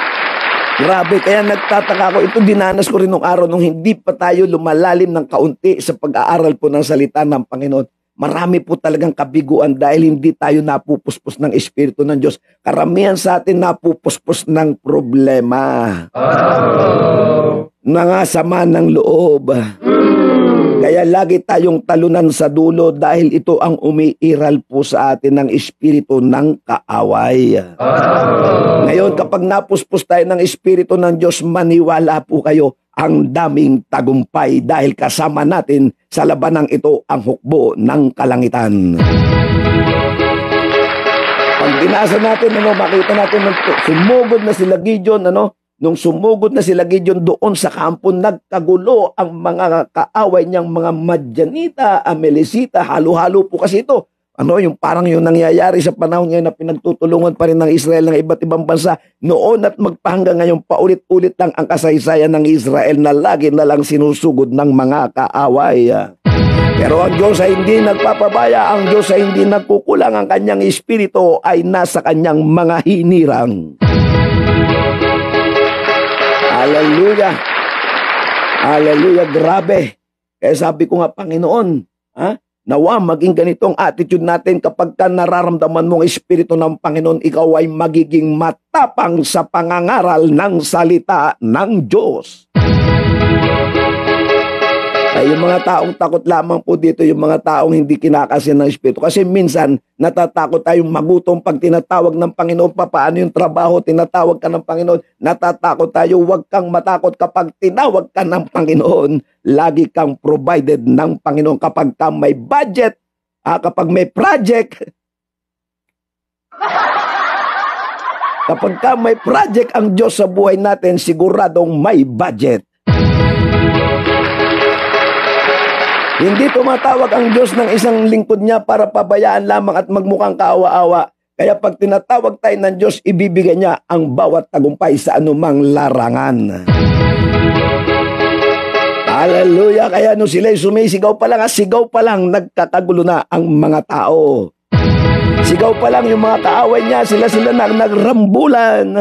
Kaya nagtataka ko. Ito dinanas ko rin nung araw nung hindi pa tayo lumalalim ng kaunti sa pag-aaral po ng salita ng Panginoon. Marami po talagang kabiguan dahil hindi tayo napupuspos ng Espiritu ng Diyos. Karamihan sa atin napupuspos ng problema. Nangasama ng loob. Kaya lagi tayong talunan sa dulo dahil ito ang umiiral po sa atin ng Espiritu ng kaaway. Ngayon, kapag napuspos tayo ng Espiritu ng Diyos, maniwala po kayo, ang daming tagumpay dahil kasama natin sa labanang ito ang hukbo ng kalangitan. Pag binasa natin, makita natin sumugod na sila Gideon, nung sumugod na sila Gideon doon sa kampo, nagkagulo ang mga kaaway niyang mga Madyanita, Amelisita, halo-halo po kasi ito. Yung parang yung nangyayari sa panahon ngayon na pinagtutulungan pa rin ng Israel ng iba't ibang bansa. Noon at magpahanggang ngayon, paulit-ulit lang ang kasaysayan ng Israel na lagi na lang sinusugod ng mga kaaway. Pero ang Diyos ay hindi nagpapabaya, ang Diyos ay hindi nagkukulang, ang kanyang espiritu ay nasa kanyang mga hinirang. Hallelujah! Hallelujah! Grabe! Kaya sabi ko nga, Panginoon, nawa maging ganitong attitude natin kapag ka nararamdaman mong Espiritu ng Panginoon, ikaw ay magiging matapang sa pangangaral ng salita ng Diyos. Ay, yung mga taong takot lamang po dito, yung mga taong hindi kinakasin ng Espiritu. Kasi minsan, natatakot tayong magutom pag tinatawag ng Panginoon. Paano yung trabaho, tinatawag ka ng Panginoon. Natatakot tayo, huwag kang matakot kapag tinawag ka ng Panginoon. Lagi kang provided ng Panginoon. Kapag ka may budget, kapag may project, kapag ka may project ang Diyos sa buhay natin, siguradong may budget. Hindi tumatawag ang Diyos ng isang lingkod niya para pabayaan lamang at magmukhang kaawa-awa. Kaya pag tinatawag tayo ng Diyos, ibibigay niya ang bawat tagumpay sa anumang larangan. Hallelujah! Kaya sila'y sumisigaw pa lang, sigaw pa lang, nagkakagulo na ang mga tao. Sigaw pa lang yung mga kaaway niya, sila na nagrambulan.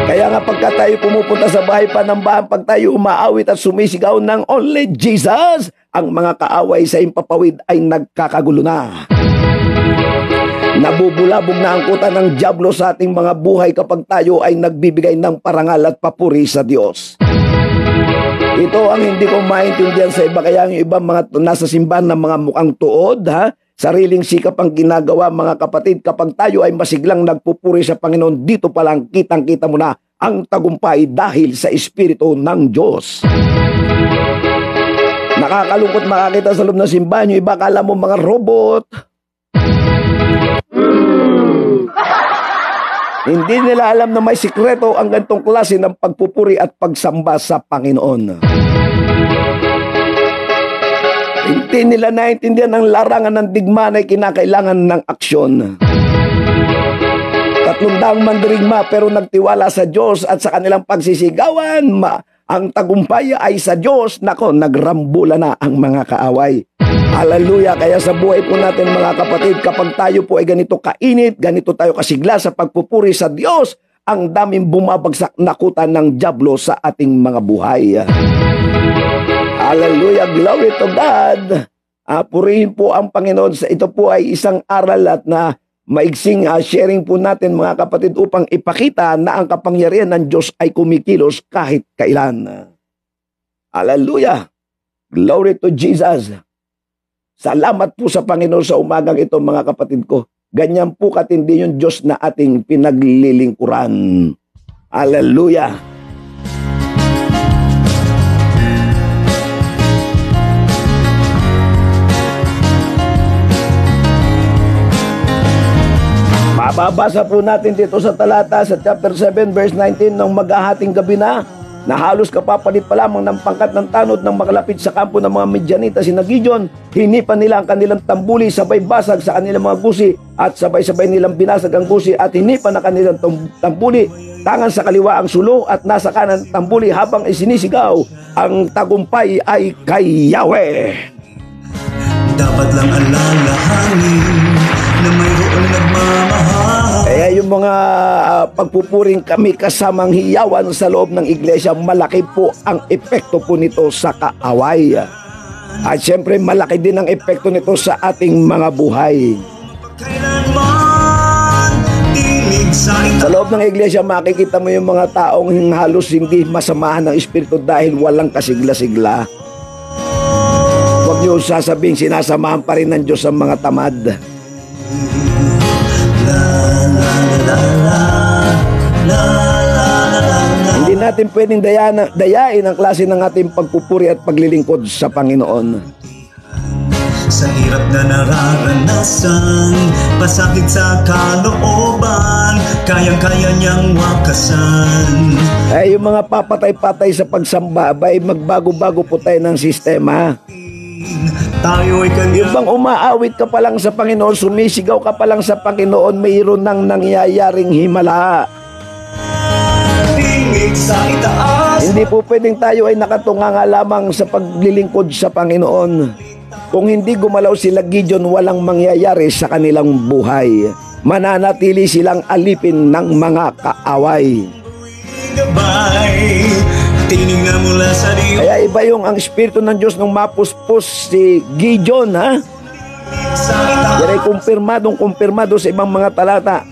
Kaya nga pagka tayo pumupunta sa bahay Panambahan, pag tayo umaawit at sumisigaw ng only Jesus, ang mga kaaway sa impapawid ay nagkakagulo na. Nabubulabog na ang kuta ng dyablo sa ating mga buhay kapag tayo ay nagbibigay ng parangal at papuri sa Diyos. Ito ang hindi ko maintindihan sa iba, kaya yung ibang mga nasa simbahan na mga mukhang tuod, sariling sikap ang ginagawa, mga kapatid. Kapag tayo ay masiglang nagpupuri sa Panginoon, dito pa lang kitang-kita mo na ang tagumpay dahil sa Espiritu ng Diyos. Nakakalungkot makakita sa loob ng simbahan, yung iba kala mo mga robot. Hindi nila alam na may sikreto ang ganitong klase ng pagpupuri at pagsamba sa Panginoon. Hindi nila naintindihan ang larangan ng digmaan ay kinakailangan ng aksyon. 300 mandirigma pero nagtiwala sa Diyos at sa kanilang pagsisigawan, ang tagumpay ay sa Diyos. Nako, nagrambula na ang mga kaaway. Hallelujah! Kaya sa buhay po natin mga kapatid, kapag tayo po ay ganito kainit, ganito tayo kasigla sa pagpupuri sa Diyos, ang daming bumabagsak na kuta ng dyablo sa ating mga buhay. Hallelujah! Glory to God! Purihin po ang Panginoon. Ito po ay isang aral at na maigsing sharing po natin mga kapatid upang ipakita na ang kapangyarihan ng Diyos ay kumikilos kahit kailan. Hallelujah! Glory to Jesus! Salamat po sa Panginoon sa umagang ito mga kapatid ko. Ganyan po katindi yung Diyos na ating pinaglilingkuran. Hallelujah! Mababasa po natin dito sa talata sa chapter 7 verse 19 ng maghahating gabi na. na halos kapapalit pa lamang ng pangkat ng tanod nang makalapit sa kampo ng mga Midianita sina Gideon, hinipan nila ang kanilang tambuli, sabay basag sa kanilang mga gusi at sabay-sabay nilang binasag ang gusi at hinipan ang kanilang tambuli. Tangan sa kaliwa ang sulo at nasa kanan tambuli habang isinisigaw, ang tagumpay ay kay Yahweh. Dapat lang alalahanin na mayroong nagmamahal. Kaya yung mga pagpupuring kami kasamang hiyawan sa loob ng iglesia, malaki po ang epekto po nito sa kaaway. At syempre malaki din ang epekto nito sa ating mga buhay. Kailanman tinig sa Sa loob ng iglesia, makikita mo yung mga taong halos hindi masamahan ng espiritu dahil walang kasigla-sigla. Huwag niyo sasabihin sinasamahan pa rin ng Diyos ang mga tamad. Hindi natin pwedeng dayain ang klase ng ating pagpupuri at paglilingkod sa Panginoon. Sa hirap na nararanasan, pasakit sa kalooban, kayang-kaya niyang wakasan. Ay yung mga papatay-patay sa pagsamba, abay magbago-bago po tayo ng sistema. Tayo ay Yung kanya bang umaawit ka pa lang sa Panginoon, sumisigaw ka pa lang sa Panginoon, mayroon nang nangyayaring himala. tingig sa itaas. Hindi po pwedeng tayo ay nakatunganga lamang sa paglilingkod sa Panginoon. Kung hindi gumalaw sila Gideon, walang mangyayari sa kanilang buhay. Mananatili silang alipin ng mga kaaway. Gabay, tinignan mula sa Diyos. Kaya iba yung ang Espiritu ng Diyos nung mapuspos si Gideon, ha? Sa itaas. Yan ay kumpirmado sa ibang mga talata.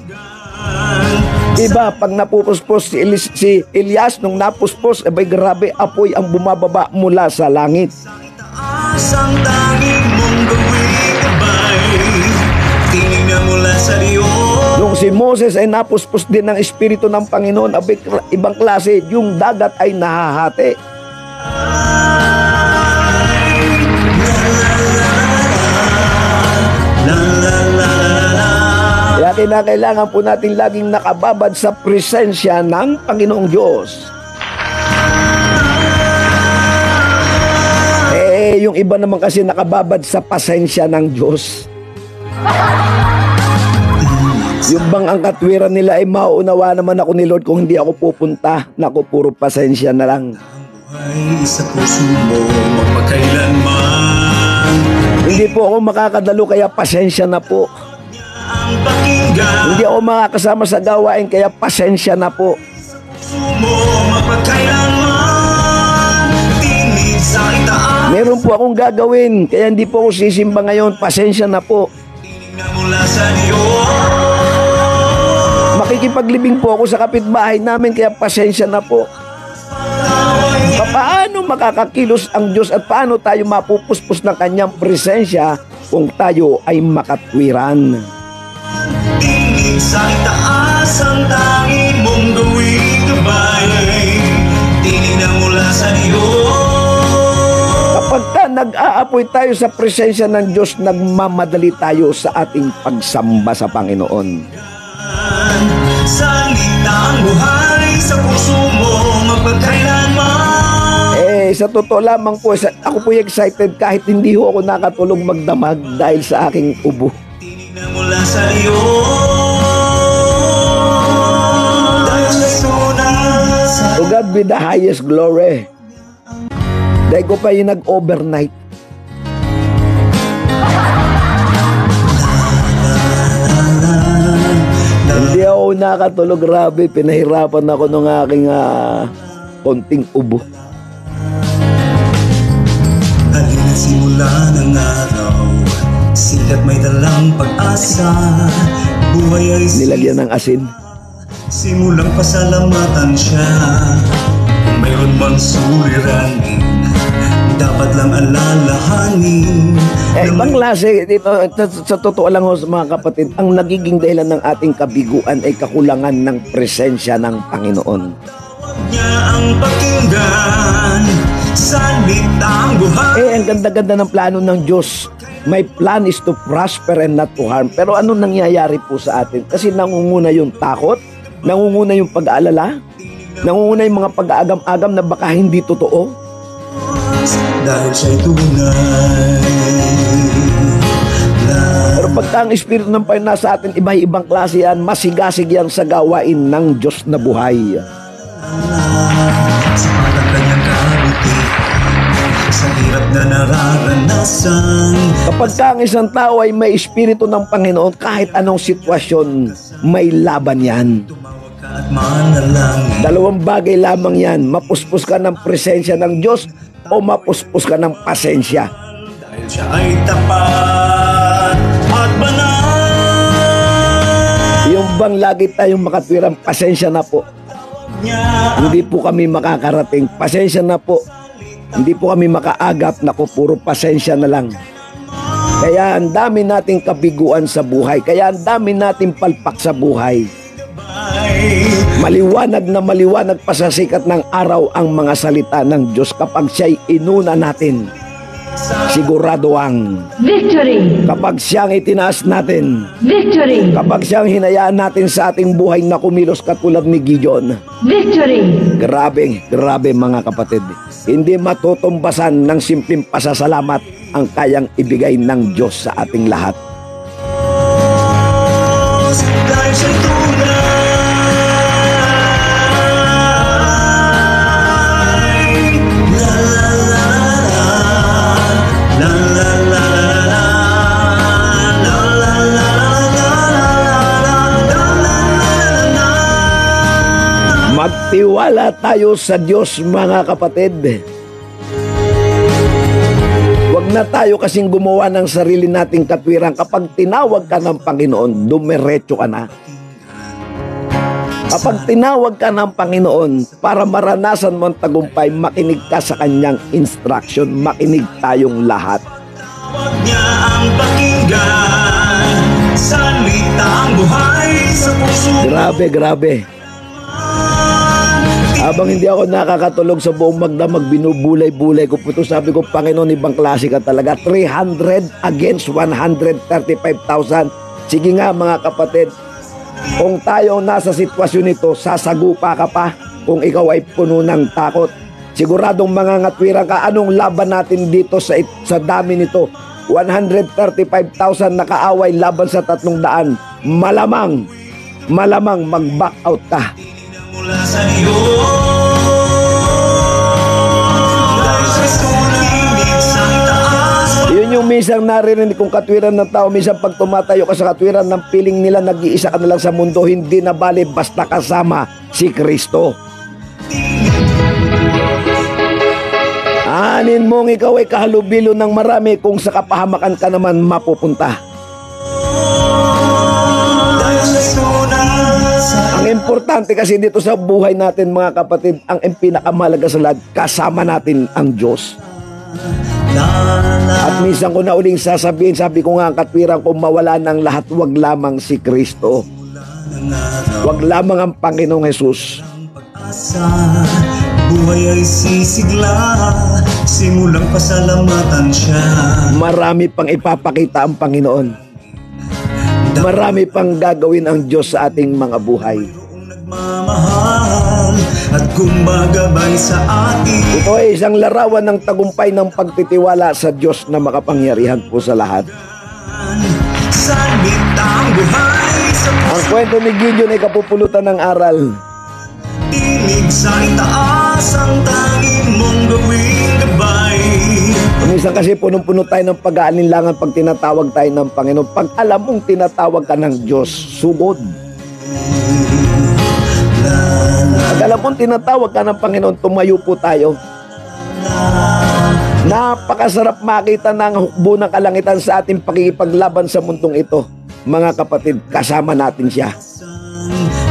Iba, pag napupuspos si Elias, nung napuspos, abay grabe, apoy ang bumababa mula sa langit. Ang tanging mong gawing gabay, tinignan mula sa Diyos. Nung si Moses ay napuspos din ng Espiritu ng Panginoon, abay ibang klase, yung dagat ay nahahati. Kaya kinakailangan po natin laging nakababad sa presensya ng Panginoong Diyos. Yung iba naman kasi nakababad sa pasensya ng Diyos. Yung bang ang katwiran nila ay mauunawa naman ako ni Lord kung hindi ako pupunta. Naku, puro pasensya na lang. Ay sa puso mo magpakailanman. Hindi po ako makakadalo kaya pasensya na po. Ang pakinggan Hindi ako makakasama sa gawain kaya pasensya na po. puso mo magpakailanman. Tinig sa itaas. Meron po akong gagawin kaya hindi po ako sisimba ngayon. Pasensya na po. Tinignan mula sa Diyos. Makikipaglibing po ako sa kapitbahay namin kaya pasensya na po. Paano makakakilos ang Diyos at paano tayo mapupuspos ng kanyang presensya kung tayo ay makatwiran? Tinig sa itaas ang tanging mong gawing gabay. Tinignan mula sa Diyos. Kapag nag-aapoy tayo sa presensya ng Diyos, nagmamadali tayo sa ating pagsamba sa Panginoon. Salita ang buhay sa puso mo magpakailanman. Sa totoo lamang po, ako po excited kahit hindi ho ako nakatulog magdamag dahil sa aking ubo. Tinignan mula sa Diyos. Dahil sa sunas. To God be the highest glory. Dahil ko pa yung nag-overnight. Hindi ako nakatulog, grabe. Pinahirapan ako ng aking konting ubo. Halina simula ng araw, sikat may dalang pag-asa. Buhay ay Nilagyan ng asin. simulang pasalamatan siya. Kung mayroon mang suliranin, dapat lang alalahanin. Ibang klase, dito, sa totoo lang ho mga kapatid, ang nagiging dahilan ng ating kabiguan ay kakulangan ng presensya ng Panginoon. Niya ang pakinggan, salita ang buhay. Ang ganda-ganda ng plano ng Diyos. My plan is to prosper and not to harm. Pero ano nangyayari po sa atin? Kasi nangunguna yung takot, nangunguna yung pag-aalala. Nangunguna yung mga pag-aagam-agam na baka hindi totoo. Dahil siya'y tunay. Pero pagka ang Espiritu ng Panginoon nasa atin, iba-ibang klase yan, masigasig yan sa gawain ng Diyos na buhay. Sapat ang kanyang kabuti sa hirap na nararanasan. Kapag ka ang isang tao ay may Espiritu ng Panginoon, kahit anong sitwasyon, may laban yan. Tumawag ka at manalangin. Dalawang bagay lamang yan, mapuspos ka ng presensya ng Diyos o mapuspos ka ng pasensya. Dahil siya ay tapat at banal. Yung bang lagi tayong makatwirang, pasensya na po. Hindi po kami makakarating. Pasensya na po. Hindi po kami makaagap. Naku, puro pasensya na lang. Kaya ang dami nating kabiguan sa buhay. Kaya ang dami nating palpak sa buhay. Maliwanag na maliwanag pa sa sikat ng araw ang mga salita ng Diyos kapag siya'y inuna natin. Sigurado ang Victory! kapag siyang itinaas natin, Victory! kapag siyang hinayaan natin sa ating buhay na kumilos katulad ni Gideon. Victory! Grabe, grabe mga kapatid. Hindi matutumbasan ng simpleng pasasalamat ang kayang ibigay ng Diyos sa ating lahat. Dahil siya'y tunay. La la la la la la la la la la la la. Magtiwala tayo sa Diyos mga kapatid. Huwag na tayo kasing gumawa ng sarili nating katwiran. Kapag tinawag ka ng Panginoon, dumiretso ka na. Kapag tinawag ka ng Panginoon para maranasan mo ang tagumpay, makinig ka sa kanyang instruction. Makinig tayong lahat. Huwag niya ang pakinggan. Salita ang buhay sa puso. Grabe, grabe. Habang hindi ako nakakatulog sa buong magdamag, binubulay-bulay ko po ito. Sabi ko, Panginoon, ibang klase ka talaga. 300 against 135,000. Sige nga mga kapatid, kung tayo nasa sitwasyon nito, sasagupa ka pa kung ikaw ay puno ng takot. Siguradong mga ngatwira ka, anong laban natin dito sa dami nito? 135,000 nakaaway laban sa 300. Malamang mag-back out ka. Mula sa iyo. Dahil siya'y suminig sa itaas. Yun yung minsan naririnig kong katwiran ng tao. Minsan pag tumatayo ka sa katwiran ng piling nila, nag-iisa ka na lang sa mundo. Hindi na bali basta kasama si Kristo. Anin mong ikaw ay kahalubilo ng marami kung sa kapahamakan ka naman mapupunta. Dahil siya'y tunay sa Ang importante kasi dito sa buhay natin mga kapatid, ang pinakamahalaga sa lahat, kasama natin ang Diyos. At minsan ko na uling sasabihin, sabi ko nga ang katwiran, kung mawala ng lahat, wag lamang si Kristo. Wag lamang ang Panginoong Jesus. pag-asa. Buhay ay sisigla. Simulang pasalamatan siya. Marami pang ipapakita ang Panginoon. Marami pang gagawin ang Diyos sa ating mga buhay. Nagmamahal at kumbagabay sa atin. Ito ay isang larawan ng tagumpay ng pagtitiwala sa Diyos na makapangyarihan po sa lahat. Salita ang buhay sa Ang kwento ni Gideon ay kapupulutan ng aral. tinig sa itaas ang tanging mong gawing gabay. Minsan kasi punong-puno tayo ng pag-aalinlangan pag tinatawag tayo ng Panginoon. Pag alam mong tinatawag ka ng Diyos, sugod. Pag alam mong tinatawag ka ng Panginoon, tumayo po tayo. Napakasarap makita ng hukbo ng kalangitan sa ating pakikipaglaban sa mundong ito. Mga kapatid, kasama natin siya.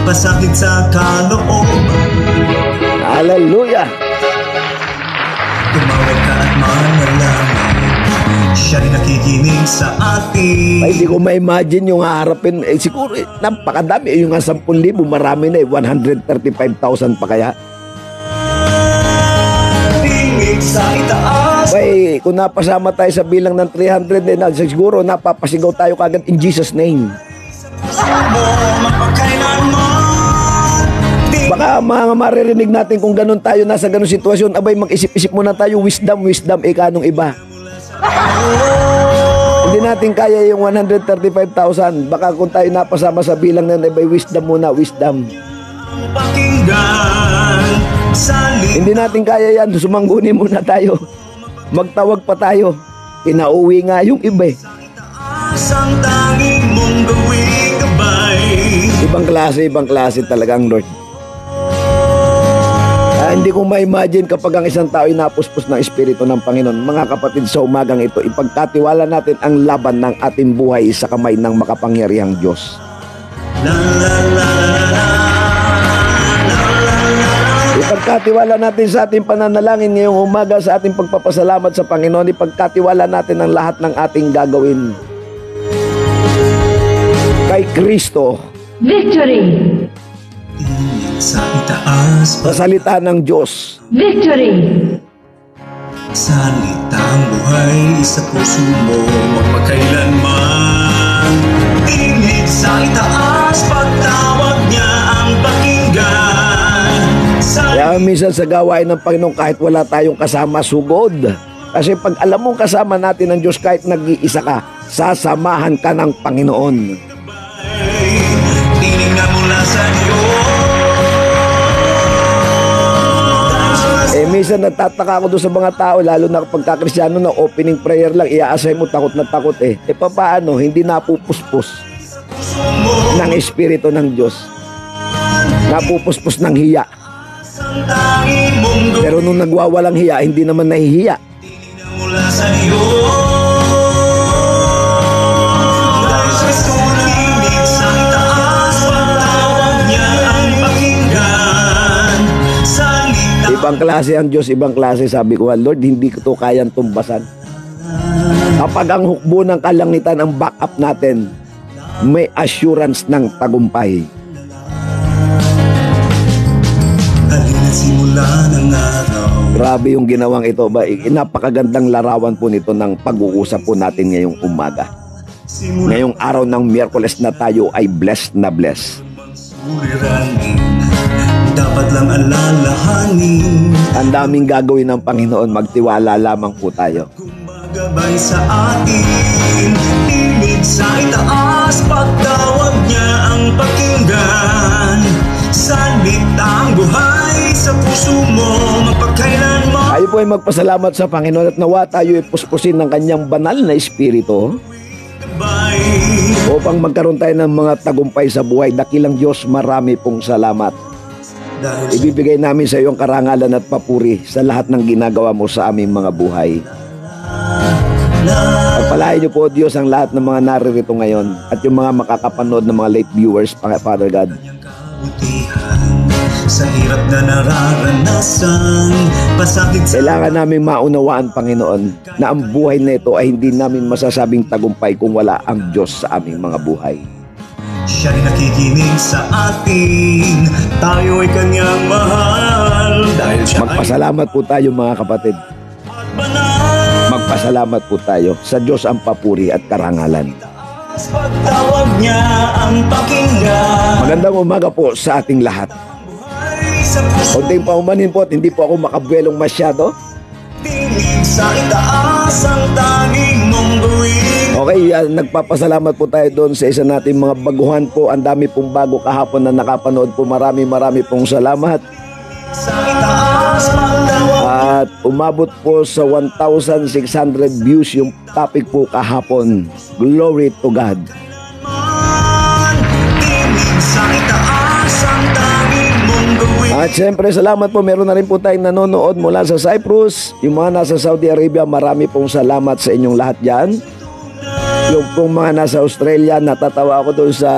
Pasakit sa kaloob. Hallelujah! Tumawag ka at manalangin. Siya rin nakikinig sa atin. Ay, hindi ko ma-imagine yung haharapin. Siguro, napakadami. Yung nga 10,000, marami na 135,000 pa kaya. Tinig sa itaas. Ay, kung napasama tayo sa bilang ng 300, siguro napapasigaw tayo kagad in Jesus' name. Mo mapakailanman. Baka mga maririnig natin kung ganun tayo nasa ganun sitwasyon, abay mag-isip-isip muna tayo, wisdom, kanong iba. Hindi natin kaya yung 135,000. Baka kung tayo napasama sa bilang na abay wisdom muna, wisdom. Hindi natin kaya yan, sumangguni muna tayo. Magtawag pa tayo. Pinauwi nga yung iba eh. Ibang klase talagang Lord. Hindi ko ma-imagine kapag ang isang tao ay napuspos ng Espiritu ng Panginoon. Mga kapatid, sa umagang ito, ipagkatiwala natin ang laban ng ating buhay sa kamay ng makapangyarihang Diyos. Ipagkatiwala natin sa ating pananalangin ngayong umaga, sa ating pagpapasalamat sa Panginoon. Ipagkatiwala natin ang lahat ng ating gagawin kay Kristo. Victory! Sa itaas, Sa salita ng Diyos. Victory! salitang buhay sa puso mo magpakailanman. Tinig sa itaas, pagtawag niya ang pakinggan. Kaya minsan sa gawain ng Panginoon, kahit wala tayong kasama, sugod. Kasi pag alam mong kasama natin ng Diyos, kahit nag-iisa ka, sasamahan ka ng Panginoon. Tinig na mula sa Diyos. Minsan natataka ako doon sa mga tao, lalo na kapag kakristyano na opening prayer lang, iaasay mo takot na takot eh. Paano? Hindi napupuspos ng Espiritu ng Diyos. Napupuspos ng hiya. Pero nung nagwawalang hiya, hindi naman nahihiya. Mula sa Diyos. Dahil sa sulinig sa itaas, pagtawag niya ang pakinggan. Salita. Ibang klase ang Diyos, ibang klase. Sabi ko, Lord, hindi ko to kayang tumbasan. Kapag ang hukbo ng kalangitan ang backup natin, may assurance ng tagumpay. Halina't simula ng araw. Grabe yung ginawang ito. Napakagandang larawan po nito ng pag-uusap po natin ngayong umaga. Ngayong araw ng Miyerkules na tayo ay blessed na blessed. Suliranin, dapat lang alalahanin. Ang daming gagawin ng Panginoon, magtiwala lamang po tayo. Gabay sa atin, tinig sa itaas, pagtawag niya ang pakinggan. Salitang buhay sa puso mo, magpakailanman. Tayo po ay magpasalamat sa Panginoon at nawa tayo ay puspusin ng kanyang banal na Espiritu upang magkaroon tayo ng mga tagumpay sa buhay. Dakilang Diyos, marami pong salamat. Ibibigay namin sa iyo ang karangalan at papuri sa lahat ng ginagawa mo sa aming mga buhay. Pagpalain niyo po, Diyos, ang lahat ng mga naririto ngayon at yung mga makakapanood ng mga late viewers, Father God. Sa hirap na nararanasan, pasakit sa Kailangan namin maunawaan, Panginoon, na ang buhay na ito ay hindi namin masasabing tagumpay kung wala ang Diyos sa aming mga buhay. siya rin nakikinig sa atin. Tayo ay kanyang mahal. Dahil siya Magpasalamat po tayo, mga kapatid. ay banal. Magpasalamat po tayo. Sa Diyos ang papuri at karangalan. Pagtawag niya ang pakinggan. Magandang umaga po sa ating lahat. Ay sa puso, Konting paumanin po at hindi po ako makabuelong masyado. tinig sa itaas ang tanging mong gawin. Okay, nagpapasalamat po tayo doon sa isa nating mga baguhan po. Ang dami pong bago kahapon na nakapanood po. Marami pong salamat. Sa itaas pagtawag At umabot po sa 1,600 views yung topic po kahapon. Glory to God. man. Tinig sa itaas ang tanging mong gawin. At syempre, salamat po. Meron na rin po tayong nanonood mula sa Cyprus. Yung mga nasa Saudi Arabia, marami pong salamat sa inyong lahat dyan. Yung pong mga nasa Australia, natatawa ako doon sa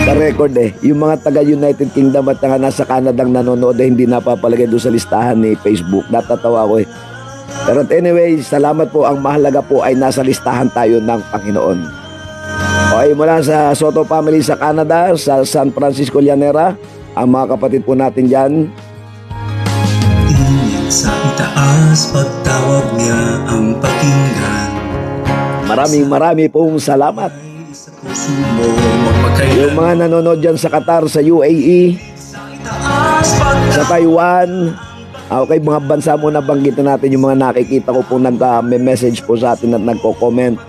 record eh. Yung mga taga United Kingdom at mga nasa Canada ang nanonood eh, hindi napapalagay doon sa listahan ni Facebook. Natatawa ako eh. Pero anyway, salamat po. Ang mahalaga po ay nasa listahan tayo ng Panginoon. Okay, mula sa Soto family sa Canada, sa San Francisco Llanera, ang mga kapatid po natin dyan. Tinig sa itaas pagtawag niya ang pakinggan. Marami pong salamat. Sa puso mo mapagkailan Yung mga nanonood dyan sa Qatar, sa UAE, taas sa Taiwan, okay, mga bansa mo na banggitin natin yung mga nakikita ko pong nag-message po sa atin at nagko-comment.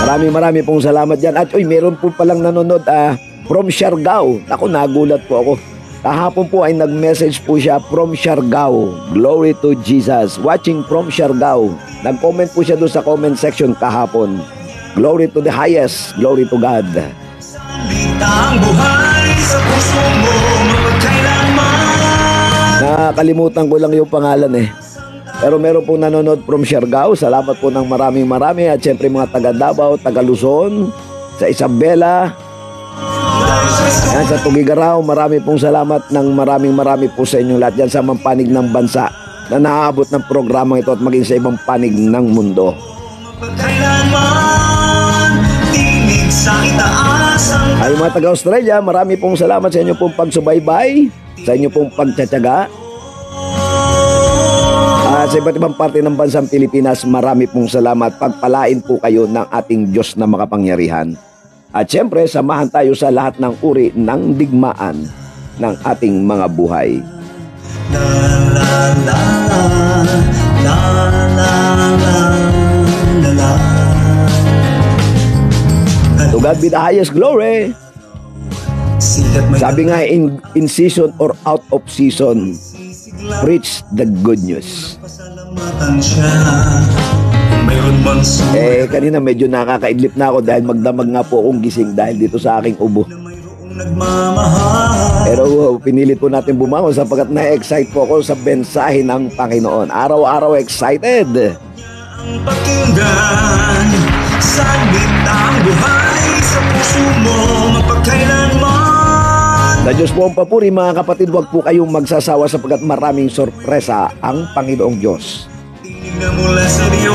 Marami pong salamat dyan. At meron po palang nanonood from Siargao. Ako, nagulat po ako. Kahapon po ay nag-message po siya from Siargao. Glory to Jesus. Watching from Siargao. Nag-comment po siya doon sa comment section kahapon. Glory to the highest. Glory to God. Litang buhay sa puso mo mapagkailanman. Nakakalimutan ko lang yung pangalan eh. Pero meron pong nanonood from Siargao. Salamat po ng maraming. At syempre mga taga Davao, taga Luzon, sa Isabela, yan, sa Tugigaraw. Marami pong salamat ng marami po sa inyo lahat yan sa mga panig ng bansa na naaabot ng programang ito at maging sa ibang panig ng mundo. Mapagkailanman tinig sa itaas ang Ay mga taga Australia, marami pong salamat sa inyo pong pagsubaybay, sa inyo pong pagtsatsaga. Sa iba't ibang parte ng bansang Pilipinas, marami pong salamat. Pagpalain po kayo ng ating Diyos na makapangyarihan. At syempre, samahan tayo sa lahat ng uri ng digmaan ng ating mga buhay. la la la la la la la la. To God be the highest glory. Sikat may Sabi nga, in season or out of season, preach the good news. pasalamatan siya. Kung mayroon mang sulit Kanina medyo nakakaidlip na ako dahil magdamag nga po akong gising dahil dito sa aking ubo. na mayroong nagmamahal. Pero pinilit po natin bumangon sapagkat na-excite po ako sa mensahe ng Panginoon. Araw-araw excited. Ang pakinggan, salitang buhay sa puso mo mapagkailanman. Sa Diyos po ang papuri mga kapatid, huwag po kayong magsasawa sapagkat maraming sorpresa ang Panginoong Diyos. Tinig na mula sa Diyos,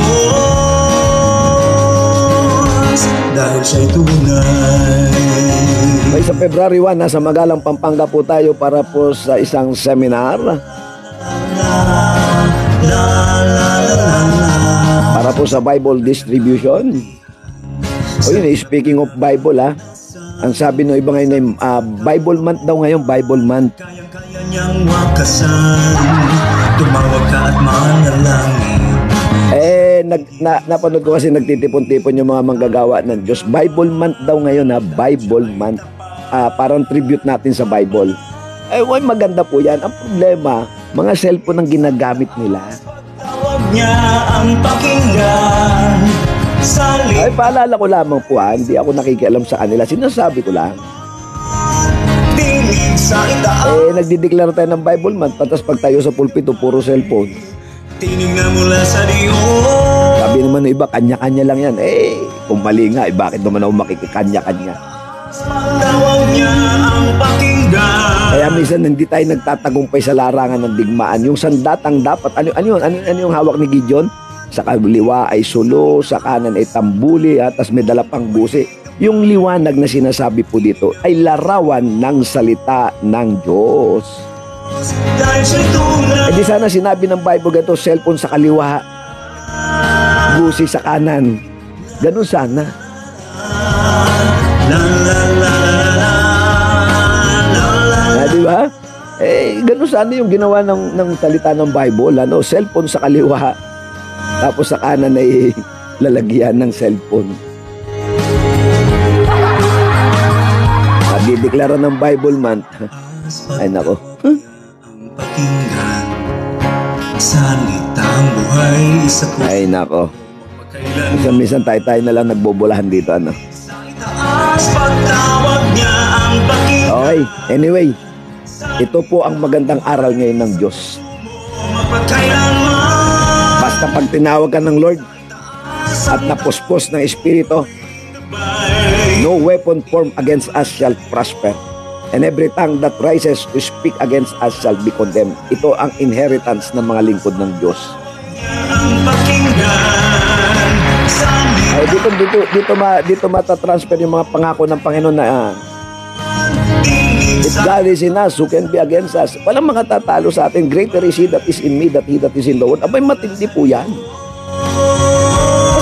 dahil siya'y tunay. May sa February 1, nasa Magalang, Pampanga po tayo para po sa isang seminar. Para po sa Bible distribution. O yun, speaking of Bible ang sabi ng iba ngayon Bible month daw ngayon, Bible month. Kayang-kaya niyang wakasan, tumawag ka at manalangin. Napanood ko kasi nagtitipon-tipon yung mga manggagawa ng Diyos. Bible month daw ngayon Bible month. Parang tribute natin sa Bible. Maganda po yan. Ang problema, mga cellphone ang ginagamit nila. Tawag niya ang pakinggan, Paalala ko lamang po hindi ako nakikialam sa kanila. Sinasabi ko lang. tinig sa itaas. Nagdideklara tayo ng Bible month. Tapos pag tayo sa pulpito, puro cellphone. Tinig na mula sa Diyos. Sabi naman ng iba, kanya-kanya lang yan. Kung mali nga, bakit naman ako makikikanya-kanya? Tawag niya ang pakinggan. Kaya minsan hindi tayo nagtatagumpay sa larangan ng digmaan. Yung sandatang dapat, ano yung hawak ni Gideon? Sa kaliwa ay sulo, sa kanan ay tambuli, tapos may dala pang busi. Yung liwanag na sinasabi po dito ay larawan ng salita ng Diyos. Dahil siya'y tunay. Di sana sinabi ng Bible ganito, cellphone sa kaliwa, busi sa kanan. Ganun sana. La la la la la la. Di ba? Ganun sana yung ginawa ng salita ng Bible. Cellphone sa kaliwa, tapos sa kanan ay lalagyan ng cellphone. Dideklara ng Bible month. Ay nako. Ang pakinggan, salitang buhay sa puso. Ay nako. Kailan Minsan tayo na lang nagbobolahan dito. sa itaas, pagtawag niya ang pakinggan. Okay. Anyway, ito po ang magandang aral ngayon ng Diyos. Mapagkailanman. Basta pag tinawag ka ng Lord at napuspos ng Espiritu, no weapon formed against us shall prosper, and every tongue that rises to speak against us shall be condemned. Ito ang inheritance ng mga lingkod ng Diyos. Ang pakinggan, Ay, dito matatransfer yung mga pangako ng Panginoon na tinig if God is in us, who can be against us? Walang makatatalo sa atin. Greater is He that is in me, that he that is in the world. Abay, matindi po yan.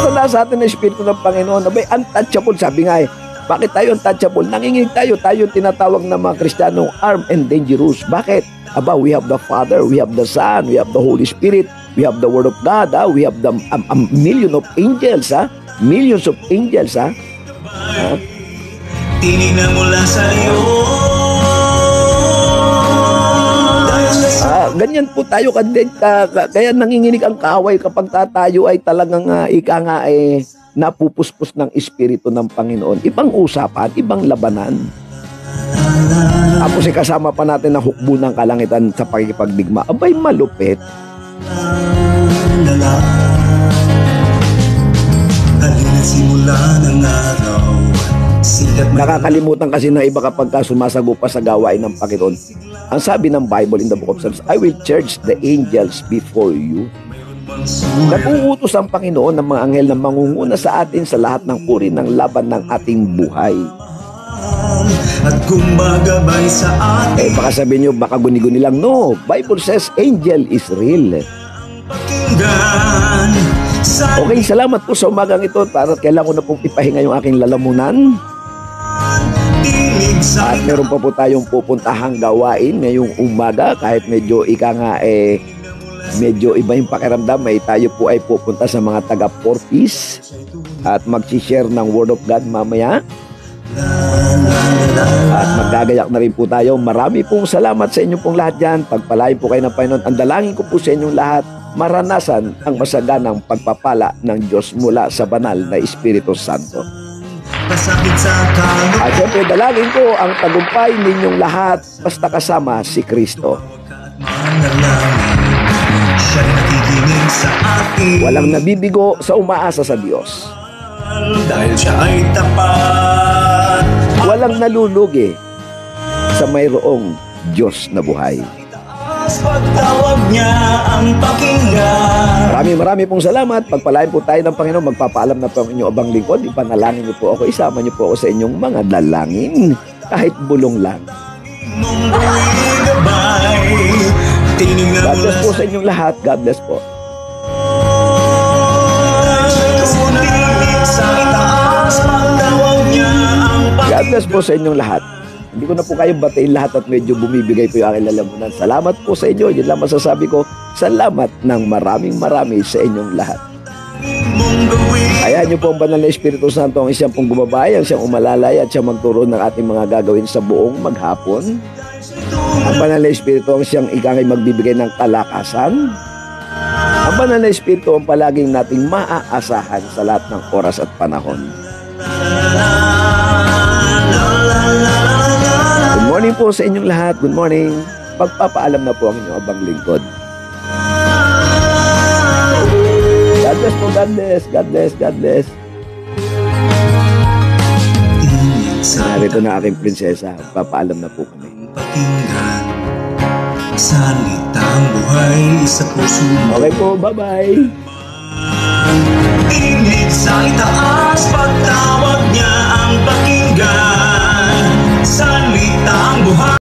Basta sa atin ng Espiritu ng Panginoon. Abay, untouchable. Sabi nga bakit tayo untouchable? Nanginginig tayo. Tayo tinatawag ng mga Kristiyanong armed and dangerous. Bakit? We have the Father, we have the Son, we have the Holy Spirit, we have the Word of God, we have the million of angels, millions of angels, Tinignan mula sa iyo. Ganyan po tayo, kaya nanginginig ang kaaway kapag tayo ay talagang napupuspos ng Espiritu ng Panginoon. Ibang usapan, ibang labanan. Tapos kasama pa natin ang hukbo ng kalangitan sa pakikipagdigma. Abay, malupit. Halina simula ng araw. Nakakalimutan kasi ng iba kapag sumasago pa sa gawain ng Panginoon. Ang sabi ng Bible in the book of Psalms, I will charge the angels before you. Napuutos ang Panginoon ng mga anghel na mangunguna sa atin sa lahat ng uri ng laban ng ating buhay. At gumagabay sa atin. Baka sabihin nyo, baka guni-guni lang. No, Bible says angel is real. Okay, salamat po sa umagang ito. Para kailangan ko na pong ipahinga yung aking lalamunan. At meron pa po tayong pupuntahang gawain ngayong umaga. Kahit medyo medyo iba yung pakiramdam, tayo po ay pupunta sa mga taga Portis at mag-share ng Word of God mamaya. At magdagayak na rin po tayo. Marami pong salamat sa inyo pong lahat dyan. Pagpalain po kayo ng Panginoon. Ang dalangin ko po sa inyong lahat, maranasan ang masaganang pagpapala ng Diyos mula sa banal na Espiritu Santo. At siyempre, dalangin ko ang tagumpay ninyong lahat basta kasama si Kristo. Walang nabibigo sa umaasa sa Diyos. Dahil siya ay tapat. Walang nalulugi sa mayroong Diyos na buhay. Pagtawag niya ang pakinggan. Marami pong salamat. Pagpalain po tayo ng Panginoon. Magpapaalam na po ang inyong abang lingkod. Ipanalangin niyo po ako. Isama niyo po ako sa inyong mga dalangin. Kahit bulong lang. God bless po sa inyong lahat. God bless po. God bless po sa inyong lahat. Hindi ko na po kayo batiin lahat at medyo bumibigay po yung aking lalamunan. Salamat po sa inyo. Yun lang masasabi ko. Salamat ng marami sa inyong lahat. Hayaan niyo po ang banal na Espiritu Santo ang siyang pong gumabay, ang siyang umalalay at siyang magturo ng ating mga gagawin sa buong maghapon. Ang banal na Espiritu ang siyang ikangay magbibigay ng kalakasan. Ang banal na Espiritu ang palaging nating maaasahan sa lahat ng oras at panahon. Good morning po sa inyong lahat. Good morning. Pagpapaalam na po ang inyong abang lingkod. God bless po. God bless. God bless. God bless. Narito na aking prinsesa. Papaalam na po kami. Pakinggan salitang buhay sa puso mo. Okay po. Bye-bye.